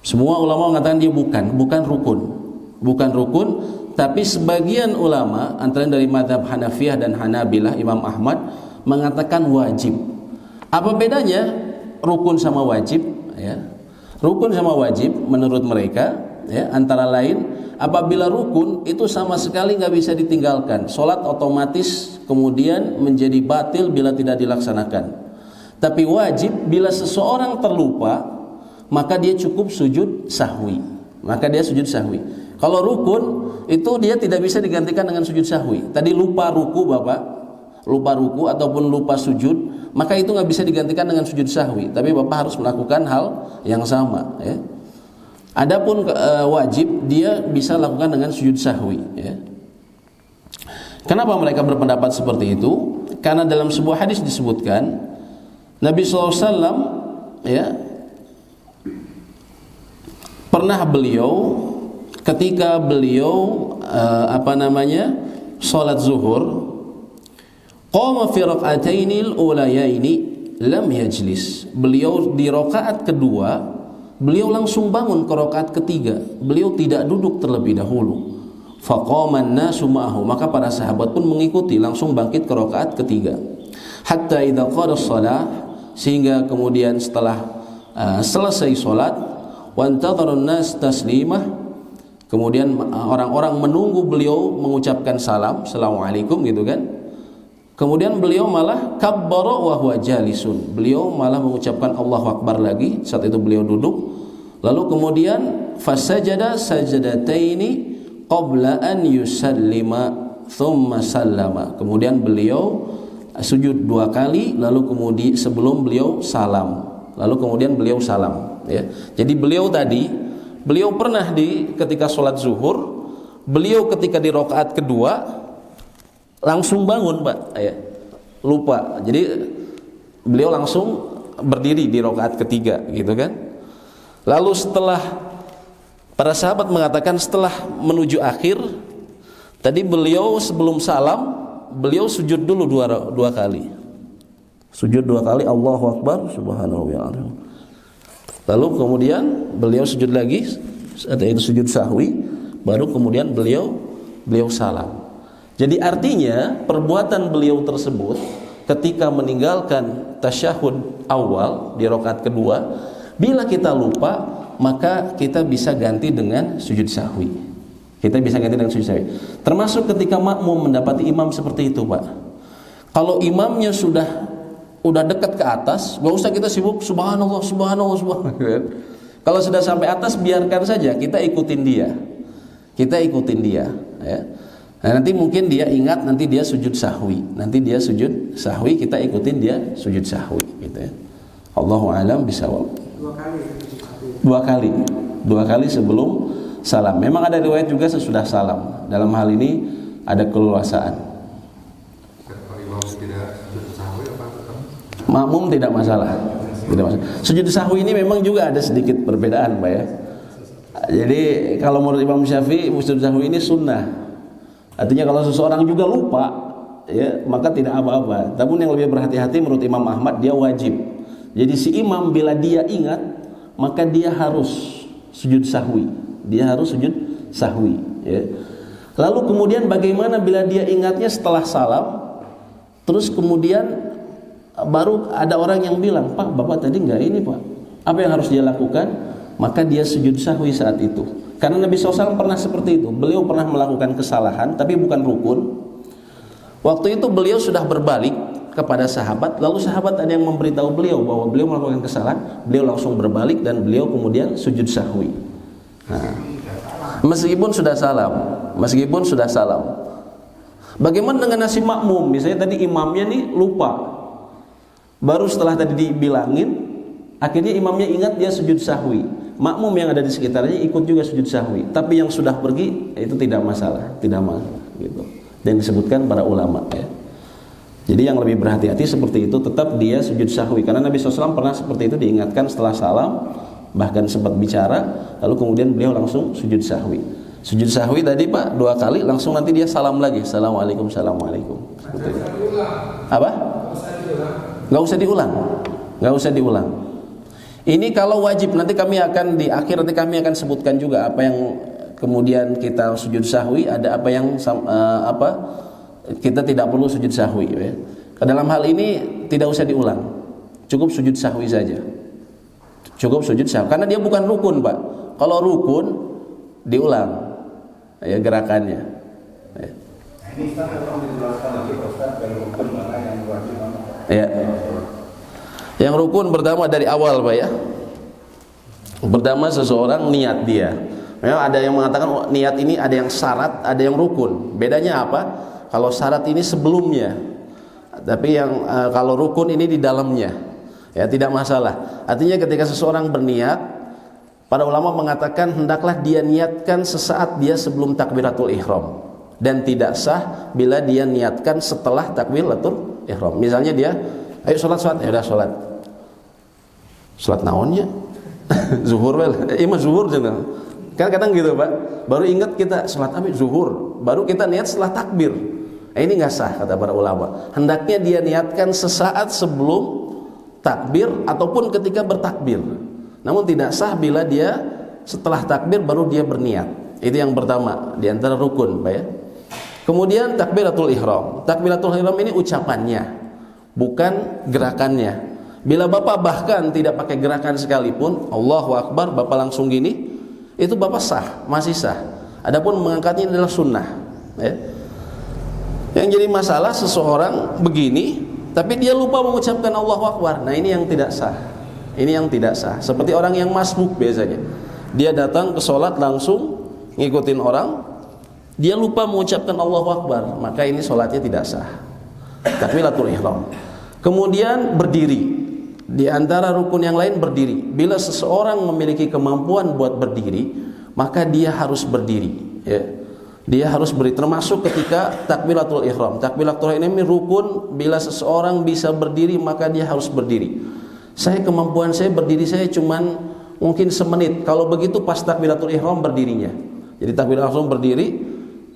Semua ulama mengatakan dia bukan rukun, tapi sebagian ulama antara dari mazhab Hanafiyah dan Hanabilah, Imam Ahmad mengatakan wajib. Apa bedanya rukun sama wajib, ya? Rukun sama wajib menurut mereka, ya, antara lain apabila rukun itu sama sekali nggak bisa ditinggalkan, sholat otomatis kemudian menjadi batil bila tidak dilaksanakan. Tapi wajib, bila seseorang terlupa, maka dia cukup sujud sahwi. Kalau rukun itu dia tidak bisa digantikan dengan sujud sahwi. Tadi lupa ruku ataupun lupa sujud, maka itu nggak bisa digantikan dengan sujud sahwi. Tapi Bapak harus melakukan hal yang sama, ya. Adapun wajib dia bisa lakukan dengan sujud sahwi, ya. Kenapa mereka berpendapat seperti itu? Karena dalam sebuah hadis disebutkan Nabi SAW, ya, pernah beliau ketika beliau salat zuhur, qama fi rak'atainil ulayaini lam yajlis. Beliau di rakaat kedua beliau langsung bangun ke rakaat ketiga. Beliau tidak duduk terlebih dahulu. Faqaman nasu ma'ahu, maka para sahabat pun mengikuti, langsung bangkit ke rakaat ketiga. Hatta idza qada shalah, sehingga kemudian setelah selesai salat, wa antadharun nas taslimah, kemudian orang-orang menunggu beliau mengucapkan salam, assalamualaikum, gitu kan. Kemudian beliau malah kabbara wa huwa jalisun. Beliau malah mengucapkan Allahu Akbar lagi, saat itu beliau duduk. Lalu kemudian fasajada sajadataini qabla an yusallima thumma sallama. Kemudian beliau sujud dua kali, lalu kemudian sebelum beliau salam. Ya. Jadi beliau pernah ketika sholat zuhur, beliau ketika di rakaat kedua langsung bangun, Pak, ya. Lupa. Jadi beliau langsung berdiri di rakaat ketiga, gitu kan. Lalu setelah para sahabat mengatakan setelah menuju akhir, tadi beliau sebelum salam, beliau sujud dulu dua kali. Sujud dua kali, Allahu Akbar, subhanahu wa ta'ala. Lalu kemudian beliau sujud lagi, yaitu sujud sahwi, baru kemudian beliau salam. Jadi artinya perbuatan beliau tersebut ketika meninggalkan tasyahud awal di rakaat kedua, bila kita lupa, maka kita bisa ganti dengan sujud sahwi. Kita bisa ganti dengan sujud sahwi. Termasuk ketika makmum mendapati imam seperti itu, Pak. Kalau imamnya udah dekat ke atas, gak usah kita sibuk subhanallah, subhanallah, subhanallah. Kalau sudah sampai atas, biarkan saja, kita ikutin dia. Kita ikutin dia, ya. Nah, nanti mungkin dia ingat, nanti dia sujud sahwi. Nanti dia sujud sahwi, kita ikutin dia sujud sahwi, gitu ya. Allahu a'lam bishawab. 2 kali. 2 kali. 2 kali sebelum salam. Memang ada riwayat juga sesudah salam. Dalam hal ini ada keleluasaan. Makmum tidak masalah. Tidak masalah. Sujud sahwi ini memang juga ada sedikit perbedaan, Pak ya. Jadi kalau menurut Imam Syafi'i, sujud sahwi ini sunnah. Artinya kalau seseorang juga lupa, ya, maka tidak apa-apa. Namun yang lebih berhati-hati menurut Imam Ahmad, dia wajib. Jadi si imam bila dia ingat, maka dia harus sujud sahwi. Dia harus sujud sahwi, ya. Lalu kemudian bagaimana bila dia ingatnya setelah salam, terus kemudian baru ada orang yang bilang, Pak, Bapak tadi enggak ini, Pak. Apa yang harus dia lakukan? Maka dia sujud sahwi saat itu. Karena Nabi SAW pernah seperti itu. Beliau pernah melakukan kesalahan, tapi bukan rukun. Waktu itu beliau sudah berbalik kepada sahabat. Lalu sahabat ada yang memberitahu beliau bahwa beliau melakukan kesalahan. Beliau langsung berbalik dan beliau kemudian sujud sahwi. Nah, meskipun sudah salam. Bagaimana dengan nasib makmum? Misalnya tadi imamnya nih lupa. Baru setelah tadi dibilangin, akhirnya imamnya ingat, dia sujud sahwi. Makmum yang ada di sekitarnya ikut juga sujud sahwi. Tapi yang sudah pergi itu tidak masalah, gitu. Dan disebutkan para ulama, ya. Jadi yang lebih berhati-hati seperti itu, tetap dia sujud sahwi. Karena Nabi SAW pernah seperti itu, diingatkan setelah salam, bahkan sempat bicara, lalu kemudian beliau langsung sujud sahwi. Sujud sahwi tadi, Pak, 2 kali, langsung nanti dia salam lagi. Assalamualaikum, assalamualaikum. Apa? Gak usah diulang. Ini kalau wajib, nanti kami akan di akhir nanti kami akan sebutkan juga apa yang kemudian kita sujud sahwi, ada apa yang kita tidak perlu sujud sahwi, ya. Dalam hal ini tidak usah diulang, cukup sujud sahwi saja. Cukup sujud sahwi, karena dia bukan rukun, Pak. Kalau rukun diulang, ya, gerakannya, ya. Ini Ustaz tolong dijelaskan lagi, Ustaz, dari rukun mana yang wajib mana? Ya. Yang rukun pertama dari awal, Pak ya. Pertama seseorang niat dia. Memang ada yang mengatakan niat ini ada yang syarat, ada yang rukun. Bedanya apa? Kalau syarat ini sebelumnya. Tapi yang kalau rukun ini di dalamnya. Ya, tidak masalah. Artinya ketika seseorang berniat, para ulama mengatakan hendaklah dia niatkan sesaat dia sebelum takbiratul ihram. Dan tidak sah bila dia niatkan setelah takbiratul ihram. Misalnya dia, ayo sholat, ya udah sholat. Sholat naonnya? Zuhur wel. Imam zuhur jangan. Kan kadang gitu, Pak. Baru ingat kita sholat apa? Zuhur. Baru kita niat setelah takbir. Ini nggak sah kata para ulama. Hendaknya dia niatkan sesaat sebelum takbir ataupun ketika bertakbir. Namun tidak sah bila dia setelah takbir baru dia berniat. Itu yang pertama di antara rukun, Pak ya. Kemudian takbiratul ihram. Takbiratul ihram ini ucapannya, bukan gerakannya. Bila Bapak bahkan tidak pakai gerakan sekalipun, Allahu Akbar, Bapak langsung gini, itu Bapak sah, masih sah. Adapun mengangkatnya adalah sunnah, ya. Yang jadi masalah seseorang begini, tapi dia lupa mengucapkan Allahu Akbar. Nah ini yang tidak sah. Ini yang tidak sah. Seperti orang yang masbuk biasanya. Dia datang ke sholat langsung ngikutin orang, dia lupa mengucapkan Allahu Akbar, maka ini sholatnya tidak sah. Takbiratul ihram. Kemudian berdiri. Di antara rukun yang lain berdiri. Bila seseorang memiliki kemampuan buat berdiri, maka dia harus berdiri, ya. Dia harus berdiri, termasuk ketika takbiratul ihram. Takbiratul ihram ini rukun. Bila seseorang bisa berdiri, maka dia harus berdiri. Kemampuan saya berdiri saya cuman mungkin semenit. Kalau begitu pas takbiratul ihram berdirinya. Jadi takbiratul ihram berdiri,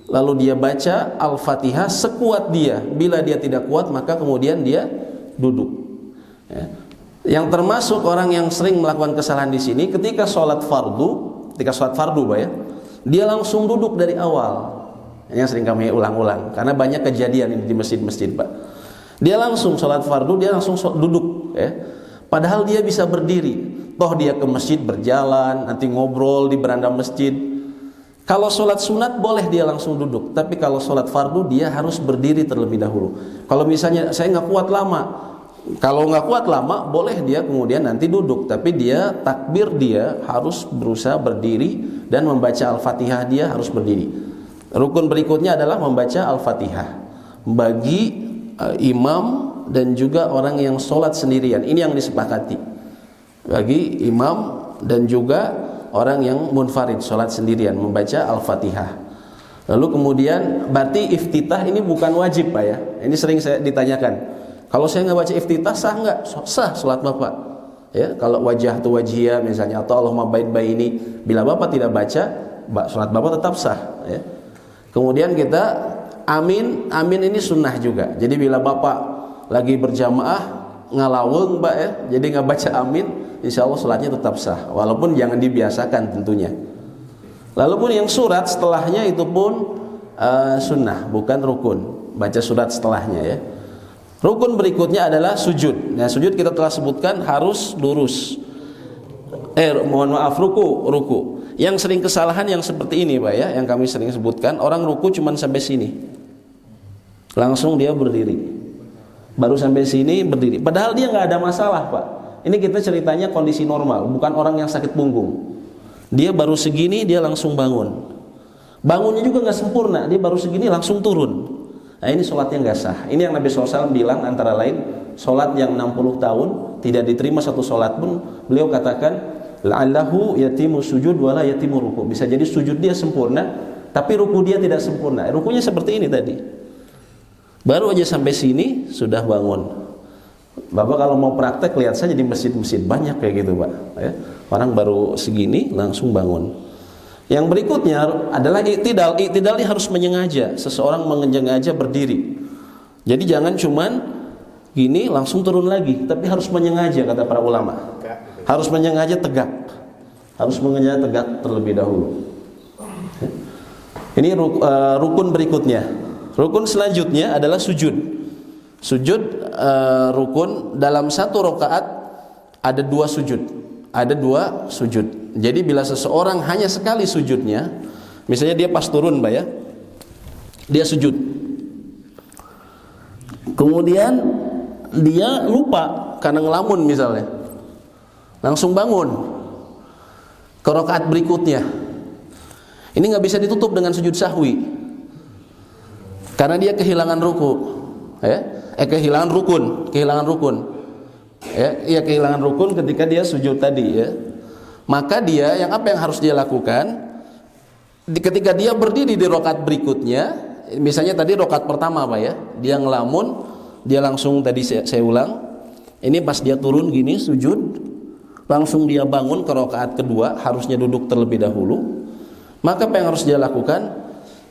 lalu dia baca Al-Fatihah sekuat dia. Bila dia tidak kuat, maka kemudian dia duduk, ya. Yang termasuk orang yang sering melakukan kesalahan di sini, ketika sholat fardu, Pak ya, dia langsung duduk dari awal. Ini yang sering kami ulang-ulang, karena banyak kejadian di masjid-masjid, Pak. Dia langsung sholat fardu, dia langsung duduk, ya. Padahal dia bisa berdiri, toh dia ke masjid berjalan, nanti ngobrol di beranda masjid. Kalau sholat sunat boleh dia langsung duduk, tapi kalau sholat fardu dia harus berdiri terlebih dahulu. Kalau misalnya saya nggak kuat lama, kalau nggak kuat lama boleh dia kemudian nanti duduk, tapi dia takbir dia harus berusaha berdiri dan membaca Al-Fatihah dia harus berdiri. Rukun berikutnya adalah membaca Al-Fatihah bagi imam dan juga orang yang sholat sendirian. Ini yang disepakati bagi imam dan juga orang yang munfarid sholat sendirian membaca Al-Fatihah. Lalu kemudian berarti iftitah ini bukan wajib Pak ya. Ini sering saya ditanyakan. Kalau saya nggak baca iftitah sah nggak? Sah sholat Bapak. Ya, kalau wajah tu wajhiyah misalnya atau Allahumma bait baini, bila Bapak tidak baca, sholat Bapak tetap sah. Ya. Kemudian kita amin ini sunnah juga. Jadi bila Bapak lagi berjamaah ngalaweng Mbak ya, jadi nggak baca amin, insya Allah sholatnya tetap sah, walaupun jangan dibiasakan tentunya. Lalu pun yang surat setelahnya itu pun sunnah, bukan rukun, baca surat setelahnya ya. Rukun berikutnya adalah sujud. Nah sujud kita telah sebutkan harus lurus. Ruku. Yang sering kesalahan yang seperti ini Pak ya, yang kami sering sebutkan, orang ruku cuma sampai sini, langsung dia berdiri. Baru sampai sini berdiri. Padahal dia nggak ada masalah Pak. Ini kita ceritanya kondisi normal, bukan orang yang sakit punggung. Dia baru segini dia langsung bangun. Bangunnya juga nggak sempurna, dia baru segini langsung turun. Nah ini sholatnya nggak sah. Ini yang Nabi SAW bilang antara lain, sholat yang 60 tahun tidak diterima satu sholat pun, beliau katakan, la'allahu yatimu sujud wala yatimu ruku. Bisa jadi sujud dia sempurna, tapi ruku dia tidak sempurna. Rukunya seperti ini tadi. Baru aja sampai sini sudah bangun. Bapak kalau mau praktek lihat saja di masjid-masjid banyak kayak gitu Pak ya. Orang baru segini langsung bangun. Yang berikutnya adalah i'tidal. I'tidal ini harus menyengaja. Seseorang menyengaja berdiri. Jadi jangan cuman gini langsung turun lagi, tapi harus menyengaja kata para ulama. Harus menyengaja tegak. Harus menyengaja tegak terlebih dahulu. Ini rukun berikutnya. Rukun selanjutnya adalah sujud. Sujud rukun dalam satu rakaat ada dua sujud. Ada dua sujud. Jadi bila seseorang hanya sekali sujudnya, misalnya dia pas turun Mbak ya, dia sujud. Kemudian dia lupa karena ngelamun misalnya, langsung bangun ke rakaat berikutnya. Ini nggak bisa ditutup dengan sujud sahwi. Karena dia kehilangan ruku, ya, kehilangan rukun, ya, kehilangan rukun ketika dia sujud tadi, ya. Maka dia yang harus dia lakukan? Ketika dia berdiri di rakaat berikutnya, misalnya tadi rakaat pertama Pak ya, dia ngelamun, dia langsung tadi saya ulang, ini pas dia turun gini sujud, langsung dia bangun ke rakaat kedua, harusnya duduk terlebih dahulu. Maka apa yang harus dia lakukan?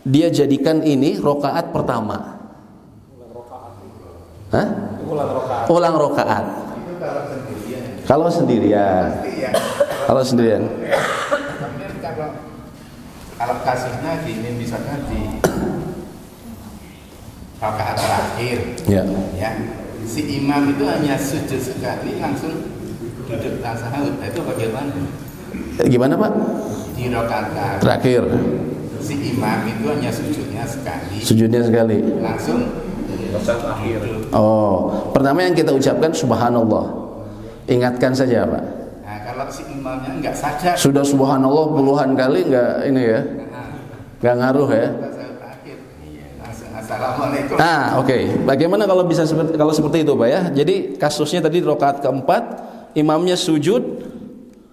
Dia jadikan ini rakaat pertama. Ulang rakaat. Kalau sendirian. Kalau sendirian. Kalau kasusnya gini, misalnya di rakaat terakhir, ya, si imam itu hanya sujud sekali langsung duduk tasahud. Itu bagaimana? Gimana Pak? Di rakaat terakhir. Si imam itu hanya sujudnya sekali langsung akhir. Oh, pertama yang kita ucapkan subhanallah, ingatkan saja Pak. Nah kalau si imamnya nggak sadar, sudah subhanallah puluhan kali nggak ini ya, nggak ngaruh ya. langsung assalamualaikum. Oke. Bagaimana kalau bisa seperti itu Pak ya? Jadi kasusnya tadi rakaat keempat, imamnya sujud,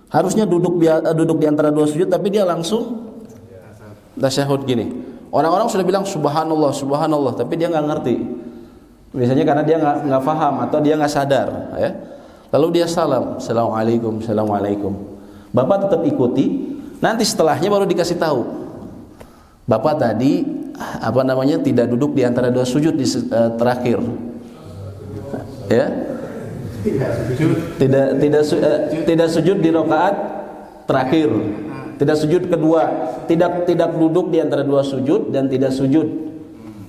harusnya duduk di antara dua sujud, tapi dia langsung tasyahud gini. Orang-orang sudah bilang subhanallah, subhanallah, tapi dia nggak ngerti. Biasanya karena dia nggak paham atau dia nggak sadar, ya. Lalu dia salam, assalamualaikum, assalamualaikum. Bapak tetap ikuti. Nanti setelahnya baru dikasih tahu. Bapak tadi tidak duduk di antara dua sujud di terakhir, ya. Tidak sujud di rakaat terakhir. Tidak sujud kedua, tidak duduk di antara dua sujud dan tidak sujud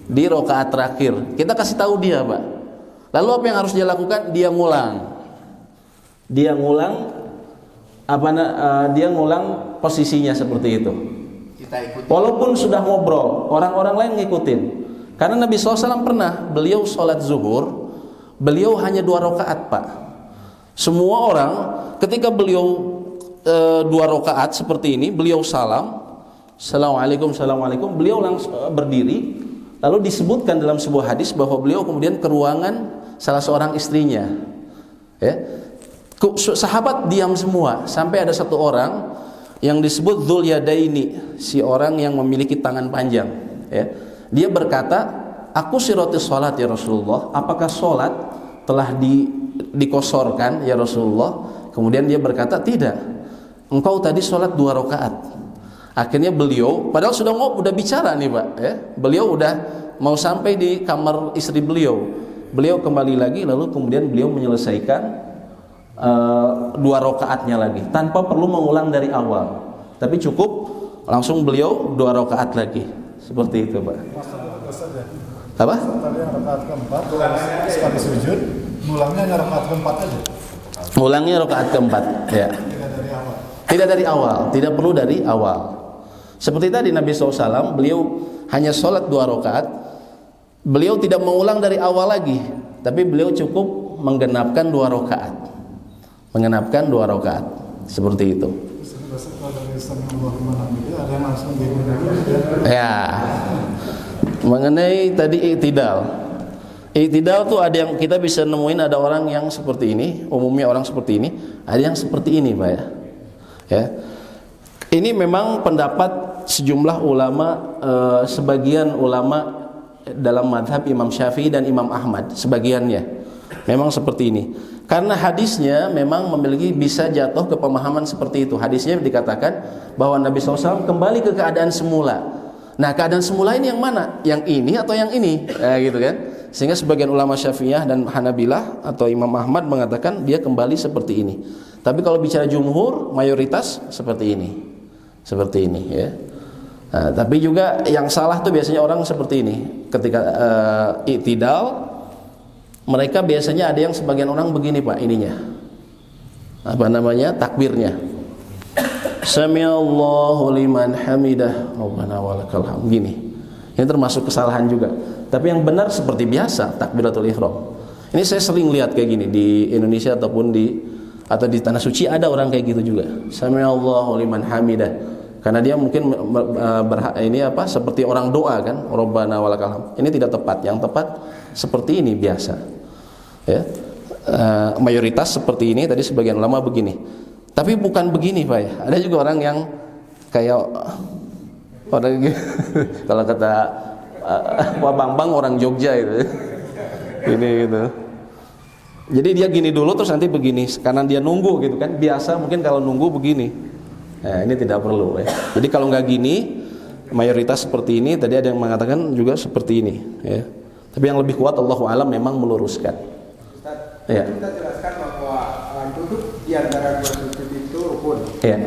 di rakaat terakhir. Kita kasih tahu dia, Pak. Lalu apa yang harus dia lakukan? Dia ngulang dia ngulang posisinya seperti itu. Kita ikuti. Walaupun sudah ngobrol, orang-orang lain ngikutin. Karena Nabi SAW pernah, beliau sholat zuhur, beliau hanya 2 rakaat, Pak. Semua orang ketika beliau 2 rakaat seperti ini, beliau salam, assalamualaikum, assalamualaikum, beliau langsung berdiri. Lalu disebutkan dalam sebuah hadis bahwa beliau kemudian ke ruangan salah seorang istrinya. Ya. Sahabat diam semua sampai ada satu orang yang disebut Dzul Yadaini, si orang yang memiliki tangan panjang. Ya. Dia berkata, aku siratis salat ya Rasulullah. Apakah salat telah dikosorkan ya Rasulullah? Kemudian dia berkata, tidak. Engkau tadi sholat 2 rakaat. Akhirnya beliau, padahal sudah bicara nih Pak, ya. Beliau udah mau sampai di kamar istri beliau. Beliau kembali lagi, lalu kemudian beliau menyelesaikan 2 rakaatnya lagi, tanpa perlu mengulang dari awal. Tapi cukup langsung beliau 2 rakaat lagi, seperti itu Pak. Apa? Tadi yang rakaat keempat, sekali sujud, ngulangnya rakaat keempat aja. Ngulangnya rakaat keempat, ya. Tidak dari awal, tidak perlu dari awal. Seperti tadi Nabi SAW, beliau hanya sholat 2 rakaat. Beliau tidak mengulang dari awal lagi, tapi beliau cukup menggenapkan 2 rakaat. Mengenapkan 2 rakaat, seperti itu. Ya. Mengenai tadi i'tidal. I'tidal tuh ada yang kita bisa nemuin, ada orang yang seperti ini, umumnya orang seperti ini, ada yang seperti ini, Pak ya. Ya, ini memang pendapat sejumlah ulama, sebagian ulama dalam madhab Imam Syafi'i dan Imam Ahmad, sebagiannya memang seperti ini. Karena hadisnya memang memiliki bisa jatuh ke pemahaman seperti itu. Hadisnya dikatakan bahwa Nabi SAW kembali ke keadaan semula. Nah, keadaan semula ini yang mana? Yang ini atau yang ini? Gitu kan? Sehingga sebagian ulama Syafi'iyah dan Hanabilah atau Imam Ahmad mengatakan dia kembali seperti ini. Tapi kalau bicara jumhur, mayoritas seperti ini. Seperti ini ya. Nah, tapi juga yang salah tuh biasanya orang seperti ini. Ketika i'tidal, mereka biasanya ada yang sebagian orang begini Pak, ininya. Apa namanya? Takbirnya. Samiallahu liman hamidah, Rabbana walakal hamd. Gini. Ini termasuk kesalahan juga. Tapi yang benar seperti biasa, takbiratul ihram. Ini saya sering lihat kayak gini di Indonesia ataupun di tanah suci, ada orang kayak gitu juga. Samiallahu liman hamidah. Karena dia mungkin seperti orang doa kan, Rabbana walakal hamd. Ini tidak tepat. Yang tepat seperti ini biasa. Ya. Mayoritas seperti ini, tadi sebagian ulama begini. Tapi bukan begini Pak ya. Ada juga orang yang kayak orang kalau kata Pak Bambang orang Jogja itu. Ini gitu. Jadi dia gini dulu terus nanti begini, karena dia nunggu gitu kan. Biasa mungkin kalau nunggu begini. Nah, ini tidak perlu ya. Jadi kalau nggak gini, mayoritas seperti ini, tadi ada yang mengatakan juga seperti ini ya. Tapi yang lebih kuat Allahu a'lam memang meluruskan. Ustaz, ya. Kita jelaskan bahwa duduk di antara 2 sujud itu rukun. Ya.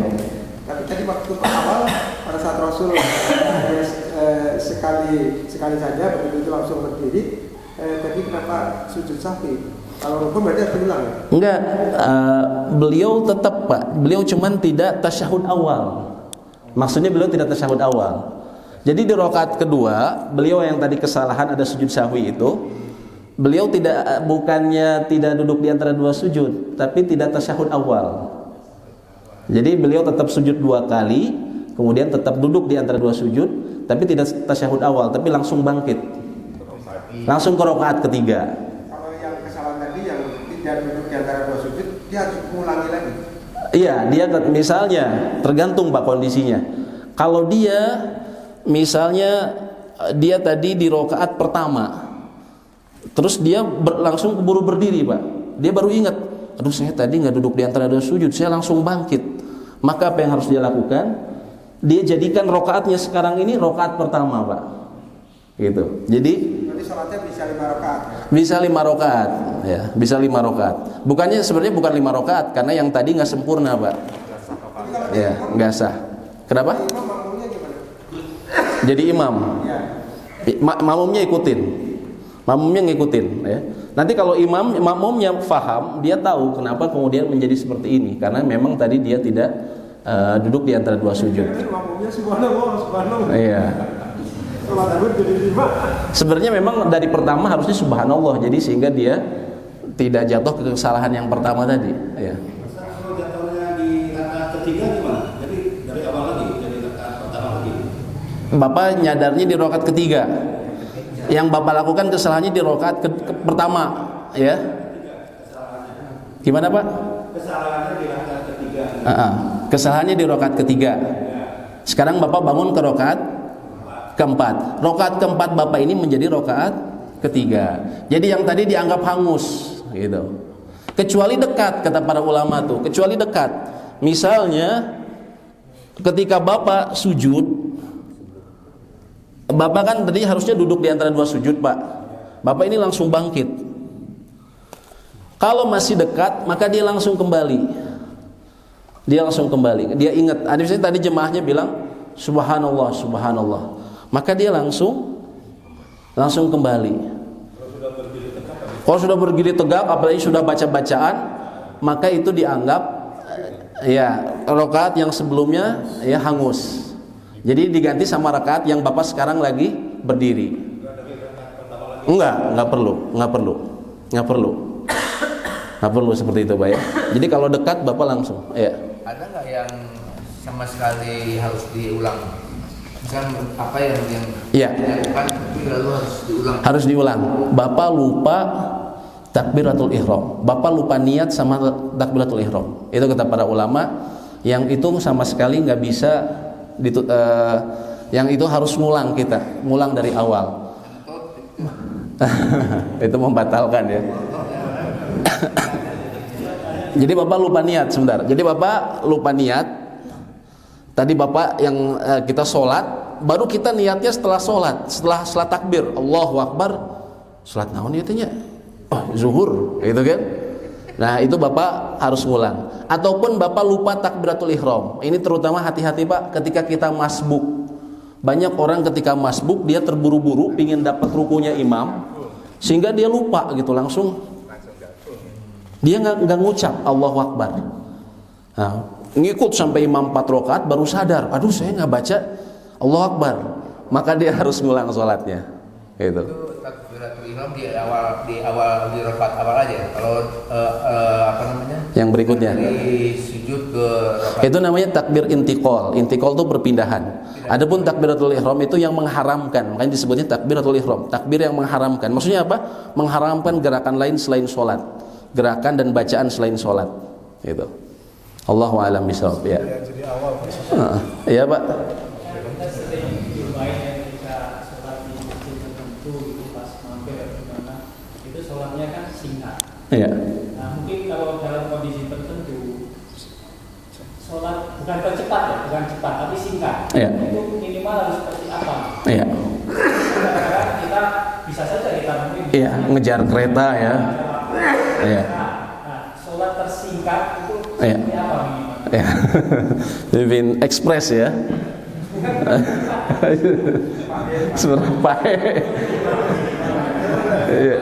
Tapi tadi waktu awal pada saat Rasul sekali saja begitu itu langsung berdiri, tadi kenapa sujud sahwi? Kalau rukun berarti harus berulang ya? Enggak, beliau tetap Pak, beliau cuman tidak tasyahud awal. Maksudnya beliau tidak tasyahud awal. Jadi di rakaat kedua, beliau yang tadi kesalahan ada sujud sahwi itu, beliau bukannya tidak duduk di antara 2 sujud, tapi tidak tasyahud awal. Jadi beliau tetap sujud 2 kali, kemudian tetap duduk di antara 2 sujud, tapi tidak tasyahud awal, tapi langsung bangkit. Langsung ke rakaat ketiga. Dia duduk di antara 2 sujud, dia harus mengulangi lagi. Iya, dia misalnya tergantung Pak kondisinya. Kalau dia misalnya dia tadi di rakaat pertama, terus dia langsung keburu berdiri Pak. Dia baru ingat, aduh saya tadi nggak duduk di antara 2 sujud, saya langsung bangkit. Maka apa yang harus dia lakukan? Dia jadikan rakaatnya sekarang ini rakaat pertama Pak. Gitu. Jadi sholatnya bisa 5 rakaat. Bisa 5 rakaat, ya, bisa 5 rakaat. Bukannya sebenarnya bukan 5 rakaat karena yang tadi nggak sempurna, Pak. Ya, nggak sah. Kenapa? Jadi imam. Makmumnya ikutin. makmumnya ngikutin ya. Nanti kalau makmumnya faham, dia tahu kenapa kemudian menjadi seperti ini, karena memang tadi dia tidak duduk di antara dua sujud. Makmumnya subhanallah. Iya. Sebenarnya memang dari pertama harusnya subhanallah, jadi sehingga dia tidak jatuh ke kesalahan yang pertama tadi ya. Kalau jatuhnya di rakaat ketiga gimana? Jadi dari awal lagi, dari rakaat pertama lagi. Bapak nyadarnya di rakaat ketiga. Yang Bapak lakukan kesalahannya di rakaat pertama, ya. Gimana, Pak? Kesalahannya di rakaat ketiga. Kesalahannya di rakaat ketiga. Sekarang Bapak bangun ke rakaat keempat. Rakaat keempat Bapak ini menjadi rakaat ketiga. Jadi yang tadi dianggap hangus, gitu. Kecuali dekat, kata para ulama tuh. Kecuali dekat. Misalnya ketika Bapak sujud, Bapak kan tadi harusnya duduk di antara dua sujud, Pak. Bapak ini langsung bangkit. Kalau masih dekat, maka dia langsung kembali. Dia langsung kembali. Dia ingat. Ada misalnya tadi jemaahnya bilang subhanallah, subhanallah. Maka dia langsung kembali. Kalau sudah berdiri tegak, apalagi sudah baca bacaan, maka itu dianggap ya rakaat yang sebelumnya ya hangus. Jadi diganti sama rakaat yang Bapak sekarang lagi berdiri. Enggak perlu. Enggak perlu seperti itu, Pak ya. Jadi kalau dekat Bapak langsung, ya. Ada nggak yang sama sekali harus diulang? Misalnya apa yang Iya. dilakukan tapi lalu harus diulang? Harus diulang. Bapak lupa takbiratul ihram. Bapak lupa niat sama takbiratul ihram. Itu kata para ulama, yang itu sama sekali nggak bisa yang itu harus ngulang dari awal. Itu membatalkan ya. Jadi Bapak lupa niat sebentar. Jadi Bapak lupa niat. Tadi Bapak yang kita sholat, baru kita niatnya setelah sholat, setelah takbir, Allahu Akbar. Sholat naon niatnya? Oh, zuhur, gitu kan? Nah, itu Bapak harus ngulang. Ataupun Bapak lupa takbiratul ihram. Ini terutama hati-hati, Pak, ketika kita masbuk. Banyak orang ketika masbuk dia terburu-buru pingin dapat rukunya imam, sehingga dia lupa gitu, langsung dia nggak ngucap Allahu Akbar. Nah, ngikut sampai imam 4 rakaat baru sadar, aduh saya nggak baca Allahu Akbar. Maka dia harus ngulang sholatnya. Gitu. Takbiratul ihram di rakaat awal aja. Kalau apa namanya? Yang berikutnya. Dari sujud ke rakaat. Itu namanya takbir intiqal. Intiqal itu perpindahan. Adapun takbiratul ihram itu yang mengharamkan. Makanya disebutnya takbiratul ihram. Takbir yang mengharamkan. Maksudnya apa? Mengharamkan gerakan lain selain sholat. Gerakan dan bacaan selain sholat. Gitu. Allahu a'lam bishawab ya. Jadi awal. Iya, Pak. Sholatnya kan singkat. Iya. Nah, mungkin kalau dalam kondisi tertentu sholat bukan cepat tapi singkat. Iya. Itu minimal harus seperti apa? Iya. Kadang-kadang kita bisa saja kita mungkin. Iya, ngejar kereta ya. Iya. Nah, sholat tersingkat itu Iya. seperti apa minimal? Ya. Living Express ya. Seberapa? Iya.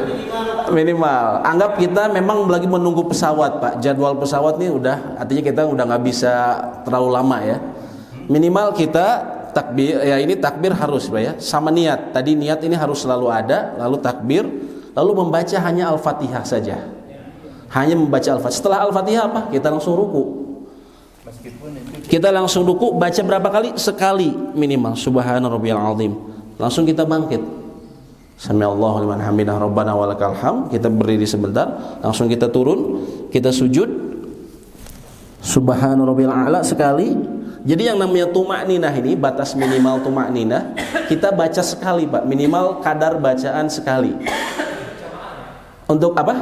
Minimal. Anggap kita memang lagi menunggu pesawat, Pak. Jadwal pesawat nih udah, artinya kita udah nggak bisa terlalu lama ya. Minimal kita takbir, ya ini takbir harus, Pak ya. Sama niat. Tadi niat ini harus selalu ada, lalu takbir, lalu membaca hanya Al-Fatihah saja. Hanya membaca Al-Fatihah. Setelah Al-Fatihah apa? Kita langsung ruku. Kita langsung ruku, baca berapa kali? Sekali minimal. Subhana rabbiyal azim. Langsung kita bangkit. Samiallahu liman hamidah rabbana walakal hamd. Kita berdiri sebentar, langsung kita turun, kita sujud. Subhana rabbiyal a'la sekali. Jadi yang namanya tumakninah ini, batas minimal tumakninah, kita baca sekali, Pak. Minimal kadar bacaan sekali. Untuk apa?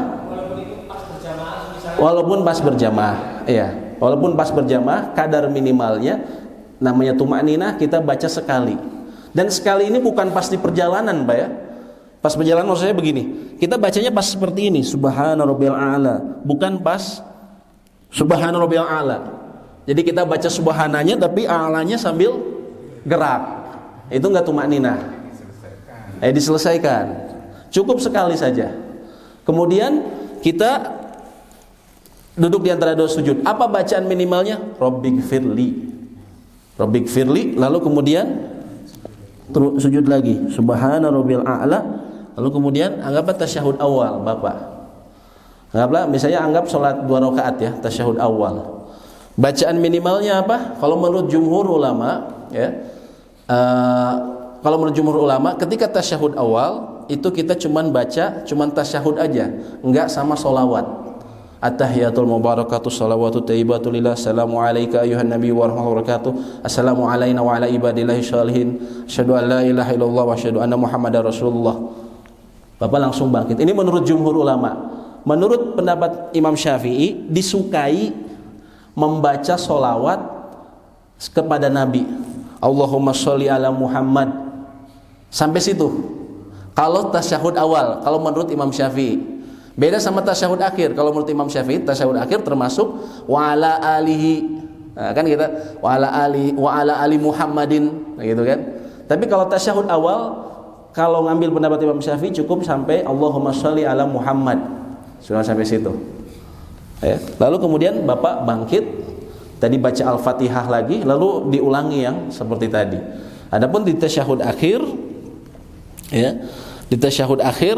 Walaupun pas berjamaah, iya. Walaupun pas berjamaah, kadar minimalnya namanya tumakninah kita baca sekali. Dan sekali ini bukan pas di perjalanan, Pak ya. Pas perjalanan maksudnya begini, kita bacanya pas seperti ini, Subhana rabbiyal a'la, bukan pas Subhana rabbiyal a'la. Jadi kita baca subhananya tapi a'lanya sambil gerak. Itu enggak tumakninah. Diselesaikan. Cukup sekali saja. Kemudian kita duduk di antara dua sujud. Apa bacaan minimalnya? Rabbighfirli. Rabbighfirli, lalu kemudian sujud lagi. Subhana rabbil a'la. Lalu kemudian anggaplah tasyahud awal, Bapak. Anggaplah misalnya anggap salat 2 rakaat ya, tasyahud awal. Bacaan minimalnya apa? Kalau menurut jumhur ulama ya, kalau menurut jumhur ulama ketika tasyahud awal itu kita cuman baca tasyahud aja, enggak sama solawat. At-tahiyatul mubarakatuh salawatu thayyibatu lillah, assalamu alayka ayuhan nabi wa rahmatullahi wa barakatuh, assalamu alayna wa ala ibadillahi sholihin, asyhadu an la ilaha illallah wa asyhadu anna muhammadar rasulullah. Bapak langsung bangkit. Ini menurut jumhur ulama. Menurut pendapat Imam Syafi'i disukai membaca solawat kepada Nabi. Allahumma sholli ala Muhammad. Sampai situ. Kalau tasyahud awal, kalau menurut Imam Syafi'i. Beda sama tasyahud akhir. Kalau menurut Imam Syafi'i, tasyahud akhir termasuk wa ala alihi. Nah, kan kita wa ala ali Muhammadin, gitu kan. Tapi kalau tasyahud awal, kalau ngambil pendapat Imam Syafi'i cukup sampai Allahumma sholli ala Muhammad. Sudah sampai situ. Ya. Lalu kemudian Bapak bangkit, tadi baca Al-Fatihah lagi, lalu diulangi yang seperti tadi. Adapun di tasyahud akhir, ya, di tasyahud akhir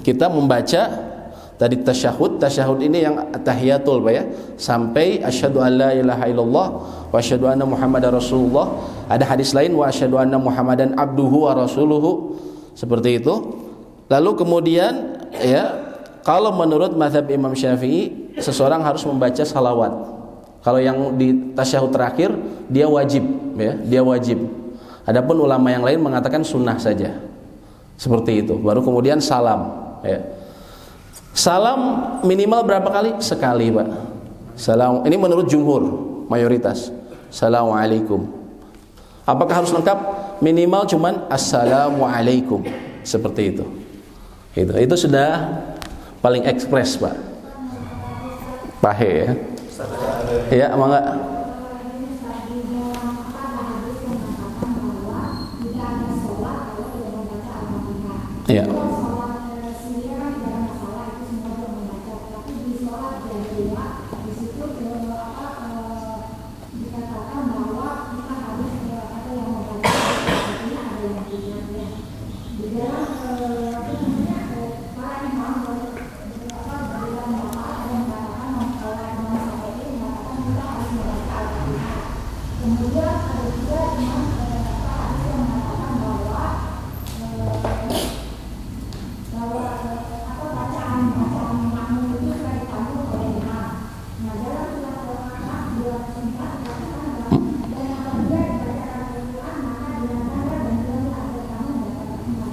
kita membaca tadi tasyahud ini yang tahiyatul, Pak ya, sampai asyhadu an la ilaha illallah wa asyhadu anna Muhammadar Rasulullah. Ada hadis lain wa asyhadu anna Muhammadan abduhu wa rasuluhu, seperti itu. Lalu kemudian ya, kalau menurut mazhab Imam Syafi'i, seseorang harus membaca salawat. Kalau yang di tasyahud terakhir, dia wajib, ya, dia wajib. Adapun ulama yang lain mengatakan sunnah saja, seperti itu. Baru kemudian salam. Ya. Salam minimal berapa kali? Sekali, Pak. Salam. Ini menurut jumhur, mayoritas. Assalamualaikum. Apakah harus lengkap? Minimal cuman assalamualaikum, seperti itu. Itu sudah paling ekspres, Pak. Pahe ya. Ya, mangga. Ya.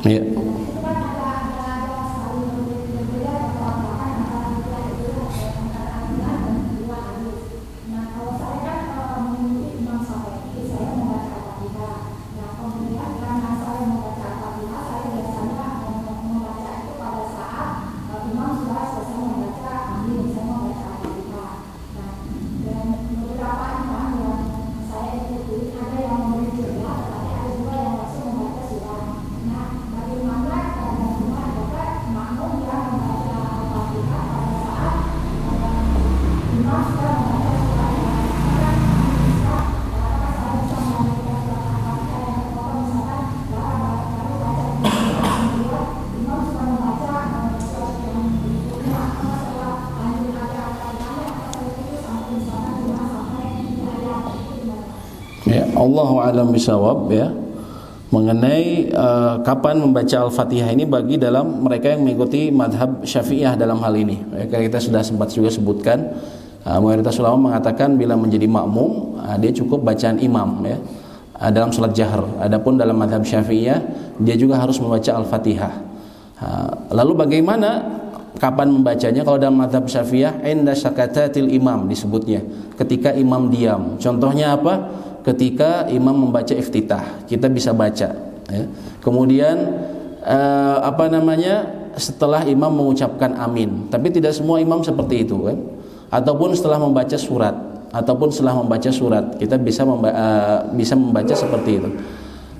Ya. Ya, Allahu a'lam bishawab ya. Mengenai kapan membaca Al-Fatihah ini bagi dalam mereka yang mengikuti madhab Syafi'iyah dalam hal ini. Ya, kita sudah sempat juga sebutkan, mayoritas ulama mengatakan bila menjadi makmum dia cukup bacaan imam ya, dalam salat jahar. Adapun dalam madhab Syafi'iyah dia juga harus membaca Al-Fatihah. Lalu bagaimana kapan membacanya? Kalau dalam madhab Syafi'iyah inda sakatatil imam disebutnya, ketika imam diam. Contohnya apa? Ketika imam membaca iftitah, kita bisa baca ya. Kemudian setelah imam mengucapkan amin. Tapi tidak semua imam seperti itu kan. Ataupun setelah membaca surat, kita bisa membaca seperti itu.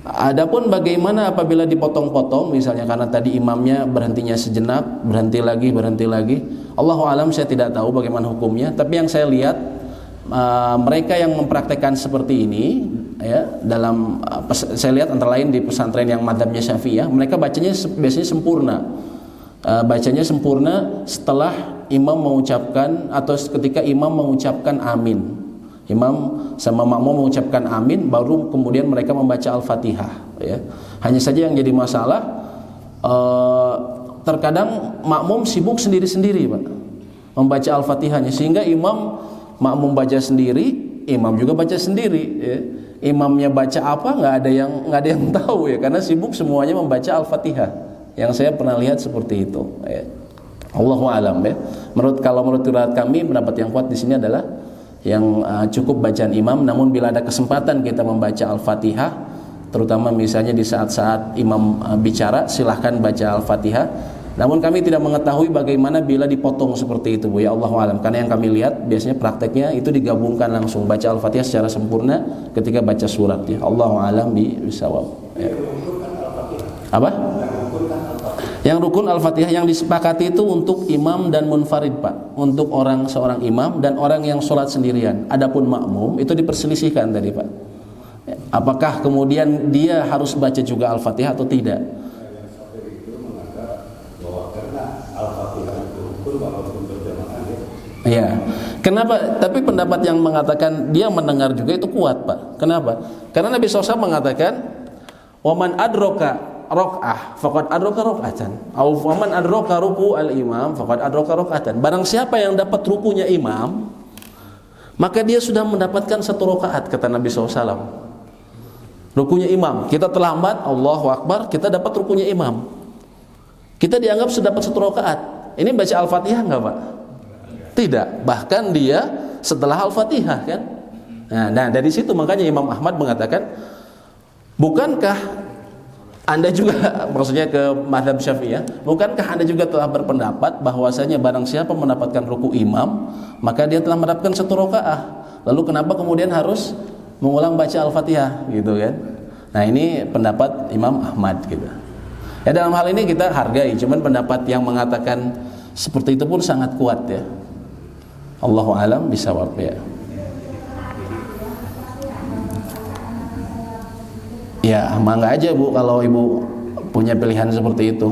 Adapun bagaimana apabila dipotong-potong, misalnya karena tadi imamnya berhentinya sejenak, berhenti lagi, Allahu alam, saya tidak tahu bagaimana hukumnya. Tapi yang saya lihat mereka yang mempraktekkan seperti ini, ya, dalam saya lihat antara lain di pesantren yang madzhabnya Syafi'iyah, mereka bacanya biasanya sempurna. Bacanya sempurna setelah imam mengucapkan atau ketika imam mengucapkan amin. Imam sama makmum mengucapkan amin, baru kemudian mereka membaca Al-Fatihah, ya. Hanya saja yang jadi masalah terkadang makmum sibuk sendiri-sendiri, Pak, membaca Al-Fatihahnya, sehingga makmum baca sendiri, imam juga baca sendiri, ya. Imamnya baca apa nggak ada yang tahu, ya, karena sibuk semuanya membaca Al-Fatihah. Yang saya pernah lihat seperti itu, ya. Allahu alam, ya. Menurut riwayat kami, pendapat yang kuat di sini adalah yang cukup bacaan imam. Namun bila ada kesempatan kita membaca Al-Fatihah, terutama misalnya di saat-saat imam bicara, silahkan baca Al-Fatihah. Namun kami tidak mengetahui bagaimana bila dipotong seperti itu, Bu, ya, Allahu alam. Karena yang kami lihat biasanya prakteknya itu digabungkan langsung, baca Al-Fatihah secara sempurna ketika baca surat, ya. Allahu alam bisawab, ya. Apa? Yang rukun Al-Fatihah yang disepakati itu untuk imam dan munfarid, Pak. Untuk seorang imam dan orang yang sholat sendirian. Adapun makmum itu diperselisihkan tadi, Pak. Apakah kemudian dia harus baca juga Al-Fatihah atau tidak? Ya. Kenapa? Tapi pendapat yang mengatakan dia mendengar juga itu kuat, Pak. Kenapa? Karena Nabi SAW mengatakan, "Waman adroka rok'ah faqad adroka rok'atan, au faman adroka ruku al-imam faqad adroka rok'atan." Barang siapa yang dapat rukunya imam, maka dia sudah mendapatkan 1 rakaat, kata Nabi SAW. Rukunya imam, kita terlambat, Allahu Akbar, kita dapat rukunya imam, kita dianggap sudah dapat 1 rakaat. Ini baca Al-Fatihah enggak, Pak? Tidak, bahkan dia setelah Al-Fatihah, kan? Nah, dari situ makanya Imam Ahmad mengatakan, bukankah Anda juga, maksudnya ke mazhab Syafi'iyah, bukankah Anda juga telah berpendapat bahwasanya barang siapa mendapatkan ruku imam, maka dia telah mendapatkan 1 rakaat. Lalu kenapa kemudian harus mengulang baca Al-Fatihah, gitu kan? Nah, ini pendapat Imam Ahmad, gitu. Ya, dalam hal ini kita hargai, cuman pendapat yang mengatakan seperti itu pun sangat kuat, ya. Allahu alam bisawab, ya. Ya, mangga aja, Bu, kalau Ibu punya pilihan seperti itu.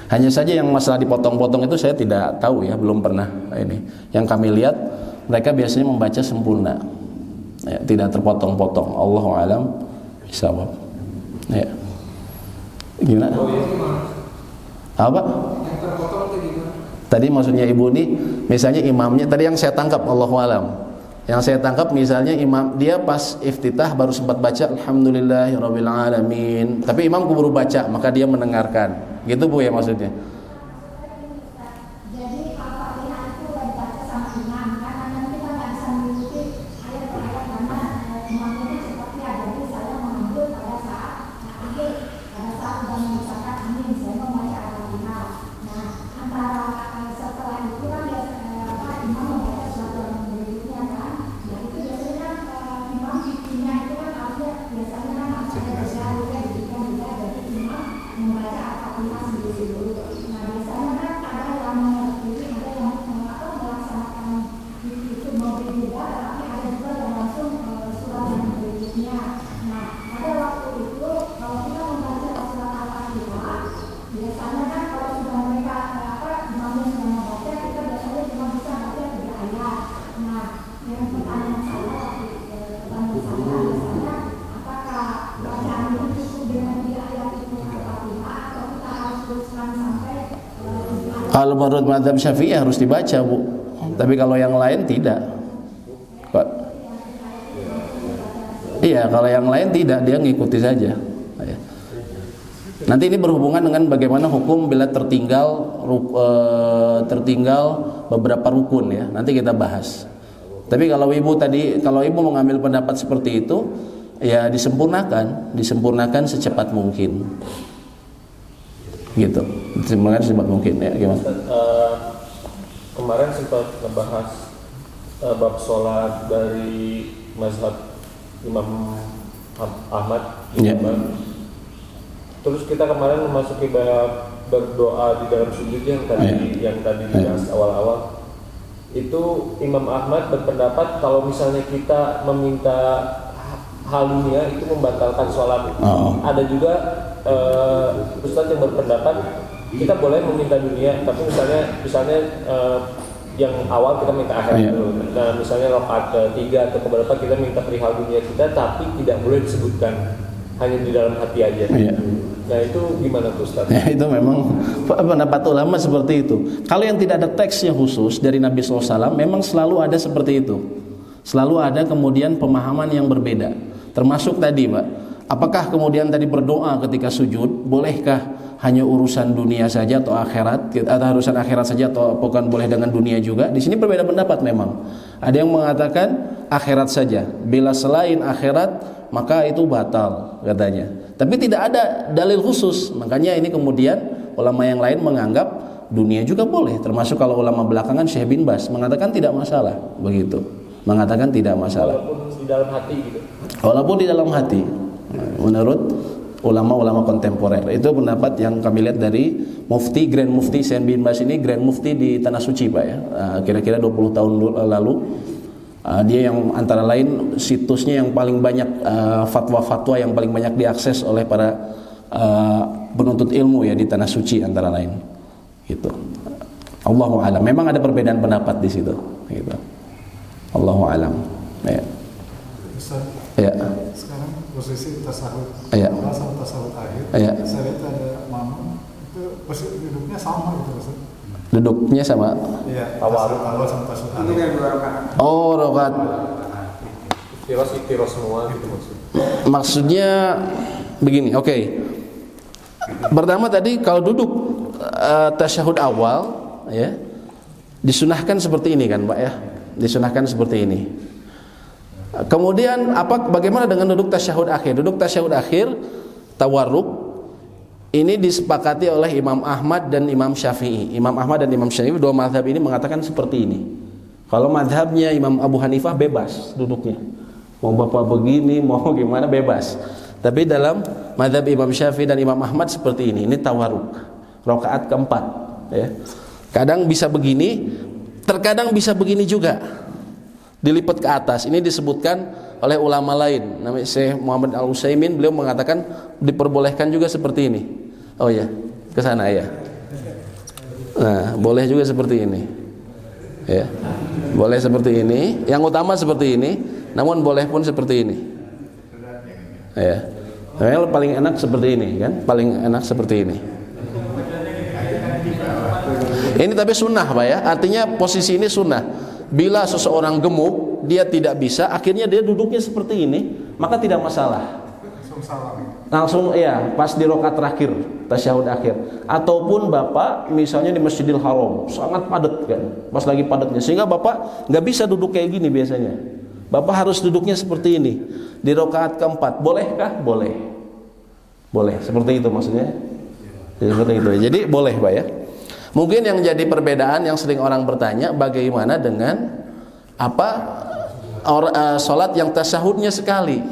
Hanya saja yang masalah dipotong-potong itu saya tidak tahu, ya, belum pernah ini. Yang kami lihat mereka biasanya membaca sempurna, ya, tidak terpotong-potong. Allahu alam bisawab. Ya. Gimana? Apa? Yang terpotong itu gimana? Tadi maksudnya Ibu nih, misalnya imamnya tadi yang saya tangkap, Allahu alam. Yang saya tangkap misalnya imam dia pas iftitah baru sempat baca alhamdulillahirabbil alamin, tapi imam keburu baca, maka dia mendengarkan. Gitu, Bu, ya, maksudnya. Jadi Al-Fatihah itu udah dibaca sama imam, karena nanti kita nggak bisa mengikuti ayat per ayat karena imamnya seperti ada. Jadi saya mengambil pada saat akhir, pada saat sudah mengucapkan amin, saya membaca Al-Fatihah. Nah, antara setelah itu kan imam membaca surat yang berikutnya, kan? Nah, itu biasanya imam bikinnya itu kan ada biasanya kan ada juga jadi imam membaca Al-Fatihah sendiri dulu. Nah, biasanya kan ada yang mengerti, ada yang melaksanakan itu memberi juga, tapi ada juga yang langsung surat yang berikutnya. Nah, pada waktu itu kalau kita membaca surat Al-Fatihah, biasanya kan kalau sudah mereka imamnya sudah membaca, kita biasanya cuma bisa baca 3 ayat. Nah, yang pertanyaan saya biasanya apakah bacaan itu cukup dengan 3 ayat itu Al-Fatihah atau kita harus teruskan sampai Kalau menurut mazhab Syafi'i harus dibaca, Bu. Tapi kalau yang lain tidak. Pak. Iya, kalau yang lain tidak, dia ngikuti saja. Nanti ini berhubungan dengan bagaimana hukum bila tertinggal beberapa rukun, ya. Nanti kita bahas. Tapi kalau Ibu mengambil pendapat seperti itu, ya disempurnakan secepat mungkin. Gitu. Disempurnakan secepat mungkin, ya. Gimana? Kemarin sempat ngebahas bab sholat dari mazhab Imam Ahmad Ya. Terus kita kemarin memasuki bab berdoa di dalam sujud yang tadi dibahas awal-awal. Itu Imam Ahmad berpendapat kalau misalnya kita meminta hal dunia itu membatalkan sholat. Ada juga Ustadz yang berpendapat kita boleh meminta dunia, tapi misalnya yang awal kita minta akhirat dulu. Nah, misalnya rakaat ketiga atau keberapa kita minta perihal dunia kita, tapi tidak boleh disebutkan, hanya di dalam hati aja. Nah, itu gimana tuh Ustaz? Ya, itu memang pendapat ulama seperti itu. Kalau yang tidak ada teksnya khusus dari Nabi SAW, memang selalu ada seperti itu. Selalu ada kemudian pemahaman yang berbeda. Termasuk tadi, Pak, apakah kemudian tadi berdoa ketika sujud, bolehkah hanya urusan dunia saja atau akhirat, atau urusan akhirat saja atau bukan boleh dengan dunia juga? Di sini berbeda pendapat memang. Ada yang mengatakan akhirat saja. Bila selain akhirat maka itu batal katanya. Tapi tidak ada dalil khusus. Makanya ini kemudian ulama yang lain menganggap dunia juga boleh. Termasuk kalau ulama belakangan Syekh bin Baz mengatakan tidak masalah, begitu. Mengatakan tidak masalah. Walaupun di dalam hati gitu. Walaupun di dalam hati. Menurut ulama-ulama kontemporer. Itu pendapat yang kami lihat dari Mufti, Grand Mufti Syekh bin Baz ini Grand Mufti di Tanah Suci, Pak ya. Kira-kira 20 tahun lalu. Dia yang antara lain situsnya yang paling banyak fatwa-fatwa yang paling banyak diakses oleh para penuntut ilmu ya di Tanah Suci antara lain. Gitu. Allahu a'lam. Memang ada perbedaan pendapat di situ. Gitu. Allahu a'lam. Ya. Ustaz, Ya. sekarang posisi tasawuf Ya. awal sama tasawuf akhir. Ya. Saya lihat ada makmum itu posisi duduknya sama gitu Ustaz. Duduknya sama. Iya, Awal sama tasawuf Untuk akhir. yang 2 rakaat. Oh, rakaat. Ikhtiros semua gitu maksudnya. Maksudnya begini, oke. Pertama tadi kalau duduk tasyahud awal ya, disunahkan seperti ini kan, Pak ya. Disunahkan seperti ini. Kemudian bagaimana dengan duduk tasyahud akhir? Duduk tasyahud akhir tawarruk ini disepakati oleh Imam Ahmad dan Imam Syafi'i. Imam Ahmad dan Imam Syafi'i, dua mazhab ini mengatakan seperti ini. Kalau mazhabnya Imam Abu Hanifah bebas duduknya. Mau bapak begini, mau gimana bebas. Tapi dalam mazhab Imam Syafi'i dan Imam Ahmad seperti ini. Ini tawarruk. Rakaat keempat, ya. Kadang bisa begini, terkadang bisa begini juga. Dilipat ke atas. Ini disebutkan oleh ulama lain. Namanya Syekh Muhammad Al-Utsaimin, beliau mengatakan diperbolehkan juga seperti ini. Oh ya, ke sana ya. Nah, boleh juga seperti ini. Ya. Boleh seperti ini, yang utama seperti ini, namun boleh pun seperti ini. Ya. Yang paling enak seperti ini kan? Paling enak seperti ini. Ini tapi sunnah, Pak ya. Artinya posisi ini sunnah. Bila seseorang gemuk, dia tidak bisa, akhirnya dia duduknya seperti ini, maka tidak masalah. Langsung ya, pas di rakaat terakhir, tasyahud akhir. Ataupun Bapak misalnya di Masjidil Haram, sangat padat kan, pas lagi padatnya, sehingga Bapak nggak bisa duduk kayak gini biasanya. Bapak harus duduknya seperti ini di rakaat keempat. Bolehkah? Boleh. Boleh, seperti itu maksudnya. Seperti itu. Jadi boleh, Pak ya. Mungkin yang jadi perbedaan yang sering orang bertanya, bagaimana dengan salat yang tasyahudnya sekali,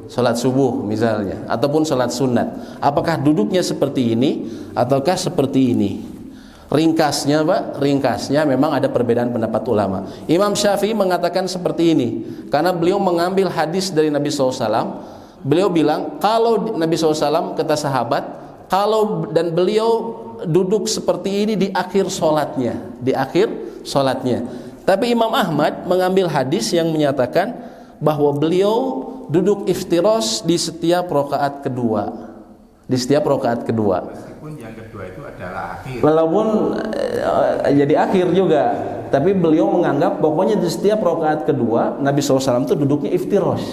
salat subuh misalnya, ataupun salat sunat, apakah duduknya seperti ini ataukah seperti ini? Ringkasnya, Pak, ringkasnya memang ada perbedaan pendapat ulama. Imam Syafi'i mengatakan seperti ini karena beliau mengambil hadis dari Nabi SAW. Beliau bilang kalau Nabi SAW kata sahabat, kalau dan beliau duduk seperti ini di akhir sholatnya, di akhir sholatnya. Tapi Imam Ahmad mengambil hadis yang menyatakan bahwa beliau duduk iftiros di setiap rakaat kedua, di setiap rakaat kedua. Meskipun yang kedua itu adalah akhir. Walaupun jadi akhir juga, tapi beliau menganggap pokoknya di setiap rakaat kedua Nabi SAW itu duduknya iftiros,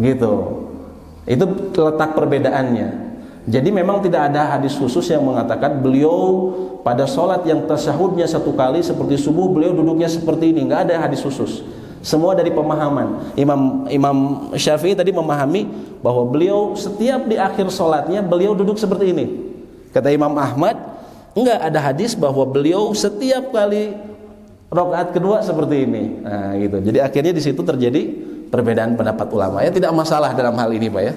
gitu. Itu letak perbedaannya. Jadi memang tidak ada hadis khusus yang mengatakan beliau pada sholat yang tasyahudnya satu kali seperti subuh beliau duduknya seperti ini. Nggak ada hadis khusus. Semua dari pemahaman. Imam Syafi'i tadi memahami bahwa beliau setiap di akhir sholatnya beliau duduk seperti ini. Kata Imam Ahmad, enggak ada hadis bahwa beliau setiap kali rakaat kedua seperti ini. Nah, gitu. Jadi akhirnya di situ terjadi perbedaan pendapat ulama. Ya tidak masalah dalam hal ini Pak ya.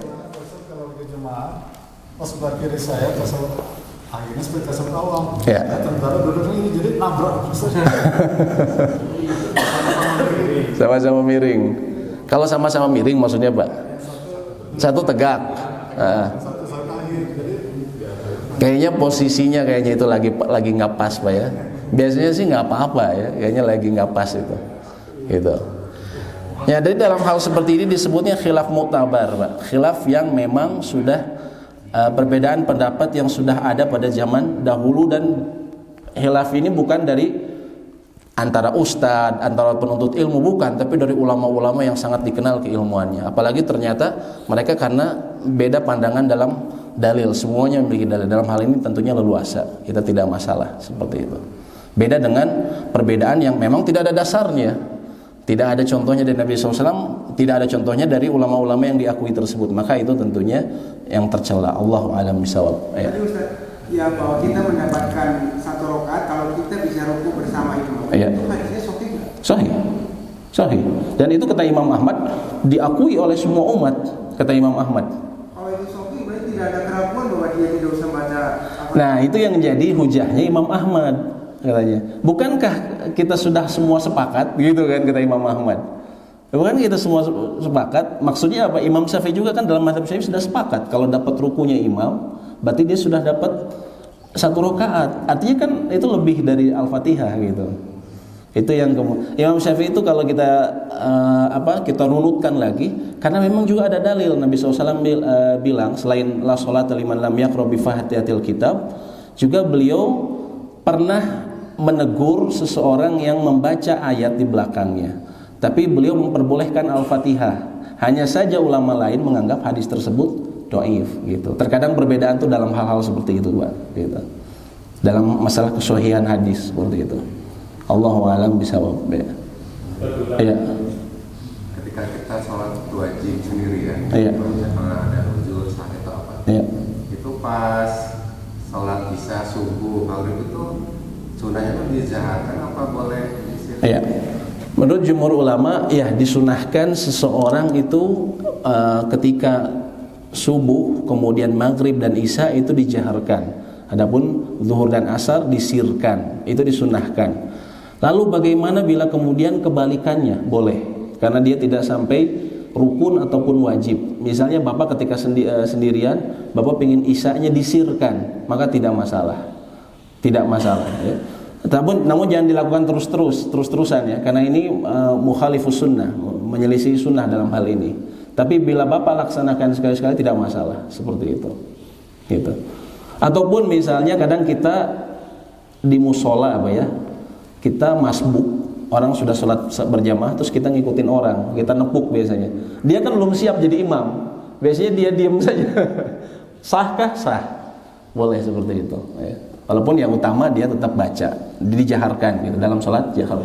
Kalau di jemaah, pas sebelah kiri saya tasawuf akhirnya seperti tasawuf awam. Ya. Tentara duduk ini jadi nabrak. Sama-sama miring. Kalau sama-sama miring maksudnya Pak? Satu tegak. Kayaknya posisinya kayaknya itu lagi nggak pas Pak ya. Biasanya sih nggak apa-apa ya, kayaknya lagi nggak pas itu. Gitu. Ya, jadi dalam hal seperti ini disebutnya khilaf mu'tabar, Pak. Khilaf yang memang sudah perbedaan pendapat yang sudah ada pada zaman dahulu, dan khilaf ini bukan dari antara ustadz, antara penuntut ilmu, bukan, tapi dari ulama-ulama yang sangat dikenal keilmuannya. Apalagi ternyata mereka karena beda pandangan dalam dalil, semuanya memiliki dalil. Dalam hal ini tentunya leluasa, kita tidak masalah seperti itu. Beda dengan perbedaan yang memang tidak ada dasarnya, tidak ada contohnya dari Nabi SAW, tidak ada contohnya dari ulama-ulama yang diakui tersebut, maka itu tentunya yang tercela. Allahu a'lam bishawab. Jadi Ustaz, ya bahwa kita mendapatkan satu rakaat kalau kita bisa ruku bersama imam. Iya. Itu hadisnya sahih nggak? Sahih. Sahih. Dan itu kata Imam Ahmad diakui oleh semua umat, kata Imam Ahmad. Kalau itu sahih berarti tidak ada keraguan bahwa dia tidak usah baca apa. Nah, itu yang jadi hujahnya Imam Ahmad katanya. Bukankah kita sudah semua sepakat gitu kan, kata Imam Ahmad. Bukan kita semua sepakat? Maksudnya apa? Imam Syafi'i juga kan dalam mazhab Syafi'i sudah sepakat kalau dapat rukunya imam, berarti dia sudah dapat satu rakaat. Artinya kan itu lebih dari Al-Fatihah gitu. Itu yang Imam Syafi'i itu kalau kita kita runutkan lagi, karena memang juga ada dalil Nabi SAW bilang selain la sholata liman lam yaqra bi fatihatil kitab, juga beliau pernah menegur seseorang yang membaca ayat di belakangnya. Tapi beliau memperbolehkan Al-Fatihah. Hanya saja ulama lain menganggap hadis tersebut dhaif gitu. Terkadang perbedaan itu dalam hal-hal seperti itu, Pak, gitu. Dalam masalah kesahihan hadis seperti itu. Allahu a'lam bishawab. Iya. Ketika kita sholat wajib sendiri ya, iya. Kalau ada ujul sahih atau apa, iya. Itu pas sholat isya, subuh, maghrib itu sunahnya itu dijaharkan apa boleh disir? Iya. Menurut jumhur ulama, ya disunahkan seseorang itu ketika subuh, kemudian maghrib dan isya itu dijaharkan. Adapun zuhur dan asar disirkan, itu disunahkan. Lalu bagaimana bila kemudian kebalikannya? Boleh, karena dia tidak sampai rukun ataupun wajib. Misalnya bapak ketika sendirian, bapak pengen isyanya disirkan, maka tidak masalah. Tidak masalah ya. Namun jangan dilakukan terus-terusan ya, karena ini mukhalifus sunnah, menyelisih sunnah dalam hal ini. Tapi bila bapak laksanakan sekali-sekali tidak masalah, seperti itu. Gitu. Ataupun misalnya kadang kita di musola kita masbuk, orang sudah sholat berjamaah terus kita ngikutin orang, kita nepuk biasanya. Dia kan belum siap jadi imam, biasanya dia diam saja. Sahkah? Sah, boleh seperti itu. Ya. Walaupun yang utama dia tetap baca, dijaharkan gitu dalam sholat jahar.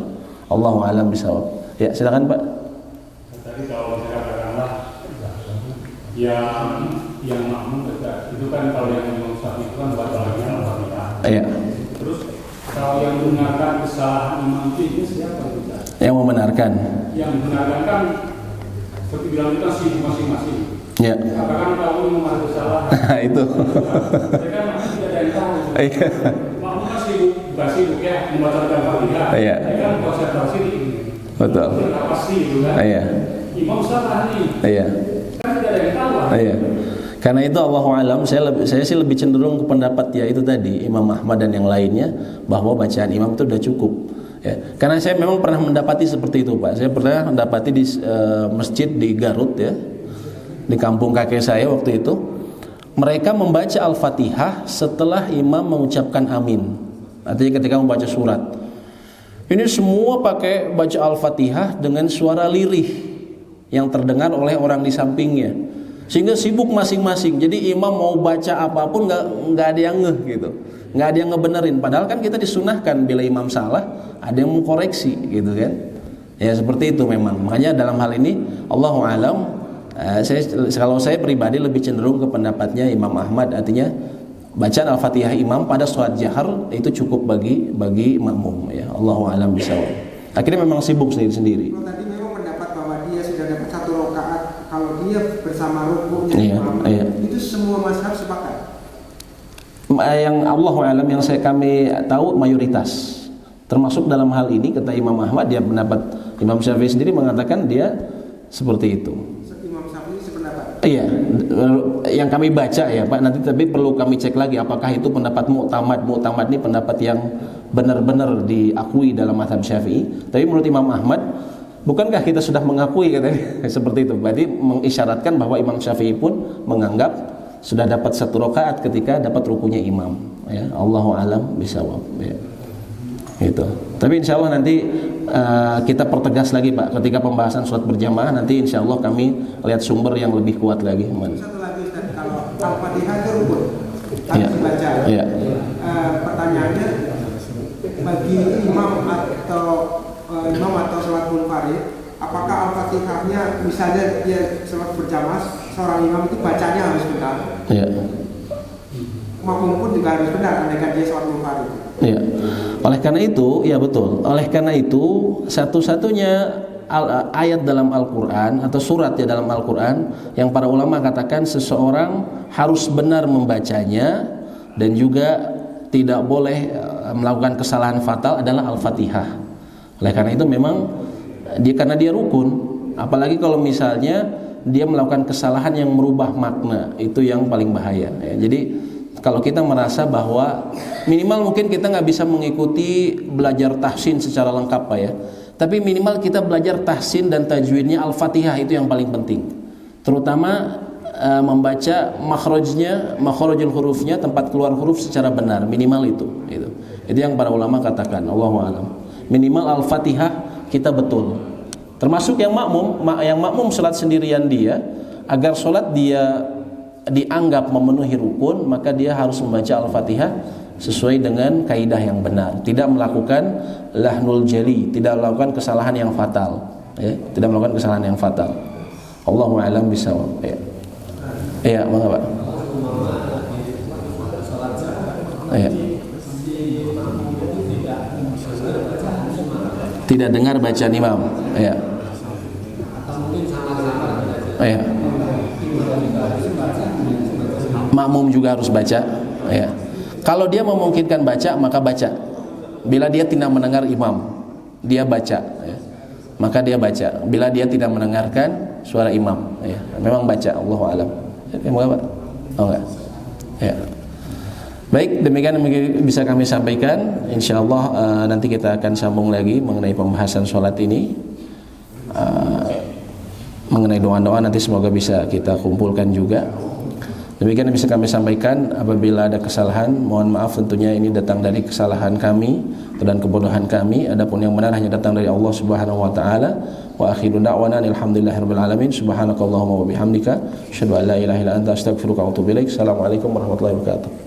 Allahu a'lam bishawab. Ya, silakan Pak. Tadi kalau saya katakanlah yang makmum itu kan kalau yang Imam Syafi'i itu kan baca lagi Al-Fatihah. Iya. Terus kalau yang membenarkan kesalahan imam itu siapa itu? Yang membenarkan. Yang membenarkan kan seperti bilang kita sibuk masing-masing. Ya. Katakan kalau imam ada kesalahan. Itu. Saya kan masih tidak ada yang tahu. Iya. Makmum kan sibuk ya membaca Al-Fatihah. Iya. Saya kan konsentrasi di ini. Betul. Apa sih itu kan? Iya. Imam salah nih. Iya. Kan tidak ada yang tahu. Iya. Karena itu Allahu a'lam, saya sih lebih cenderung ke pendapat ya itu tadi Imam Ahmad dan yang lainnya, bahwa bacaan imam itu sudah cukup. Ya. Karena saya memang pernah mendapati seperti itu, Pak. Saya pernah mendapati di masjid di Garut ya, di kampung kakek saya waktu itu, mereka membaca Al-Fatihah setelah imam mengucapkan amin. Artinya ketika membaca surat. Ini semua pakai baca Al-Fatihah dengan suara lirih yang terdengar oleh orang di sampingnya. Sehingga sibuk masing-masing. Jadi imam mau baca apapun nggak ada yang ngeh gitu, nggak ada yang ngebenerin. Padahal kan kita disunahkan bila imam salah ada yang mengkoreksi gitu kan. Ya seperti itu memang. Makanya dalam hal ini Allahu a'lam, kalau saya pribadi lebih cenderung ke pendapatnya Imam Ahmad. Artinya bacaan Al-Fatihah imam pada sholat jahar itu cukup bagi makmum ya. Allahu a'lam bishawab. Akhirnya memang sibuk sendiri-sendiri. Kalau tadi memang pendapat bahwa dia sudah dapat satu kalau dia bersama rukunya imam, itu semua mazhab sepakat. Yang Allah alam yang kami tahu mayoritas, termasuk dalam hal ini kata Imam Ahmad, dia pendapat Imam Syafi'i sendiri mengatakan dia seperti itu. Imam Syafi'i sependapat. Iya, yang kami baca ya Pak, nanti tapi perlu kami cek lagi apakah itu pendapat mu'tamad. Mu'tamad ini pendapat yang benar-benar diakui dalam mazhab Syafi'i. Tapi menurut Imam Ahmad, bukankah kita sudah mengakui katanya seperti itu? Berarti mengisyaratkan bahwa Imam Syafi'i pun menganggap sudah dapat 1 rakaat ketika dapat rukunya imam. Ya, Allahu alam bisawab. Ya. Gitu. Tapi insya Allah nanti kita pertegas lagi Pak, ketika pembahasan sholat berjamaah nanti insya Allah kami lihat sumber yang lebih kuat lagi. Satu lagi Ustaz, kalau Al-Fatihah itu rukun harus dibaca. Ya. Pertanyaannya, bagi imam atau sholat munfarid, apakah Al-Fatihahnya misalnya dia sholat berjamaah, seorang imam itu bacanya harus benar? Ya. Makmum pun juga harus benar, andaikan dia sholat munfarid. Ya. Oleh karena itu, ya betul. Oleh karena itu, satu-satunya ayat dalam Al-Quran atau surat ya dalam Al-Quran yang para ulama katakan seseorang harus benar membacanya dan juga tidak boleh melakukan kesalahan fatal adalah Al-Fatihah. Oleh karena itu memang karena dia rukun, apalagi kalau misalnya dia melakukan kesalahan yang merubah makna, itu yang paling bahaya ya. Jadi kalau kita merasa bahwa minimal mungkin kita nggak bisa mengikuti belajar tahsin secara lengkap Pak ya, tapi minimal kita belajar tahsin dan tajwidnya Al-Fatihah, itu yang paling penting, terutama membaca makhrajul hurufnya, tempat keluar huruf secara benar, minimal itu yang para ulama katakan. Allahu a'lam. Minimal Al-Fatihah kita betul. Termasuk yang makmum salat sendirian dia, agar salat dia dianggap memenuhi rukun, maka dia harus membaca Al-Fatihah sesuai dengan kaidah yang benar, tidak melakukan lahnul jali, tidak melakukan kesalahan yang fatal ya, tidak melakukan kesalahan yang fatal. Allahu a'lam bishawab. Ya, monggo Pak. Ya. Tidak dengar bacaan imam. Ya. Ya. Makmum juga harus baca. Ya. Kalau dia memungkinkan baca, maka baca. Bila dia tidak mendengar imam, dia baca. Ya. Maka dia baca. Bila dia tidak mendengarkan suara imam, ya, memang baca. Allahu a'lam. Moga Pak. Oh enggak. Ya. Baik, demikian bisa kami sampaikan. Insyaallah nanti kita akan sambung lagi mengenai pembahasan sholat ini. Mengenai doa-doa nanti semoga bisa kita kumpulkan juga. Demikian bisa kami sampaikan. Apabila ada kesalahan, mohon maaf, tentunya ini datang dari kesalahan kami dan kebodohan kami. Adapun yang benar hanya datang dari Allah Subhanahu wa taala. Wa akhiru da'wana alhamdulillahirabbil alamin. Subhanakallahumma wa bihamdika asyhadu an la ilaha illa anta astaghfiruka wa atubu ilaik. Assalamualaikum warahmatullahi wabarakatuh.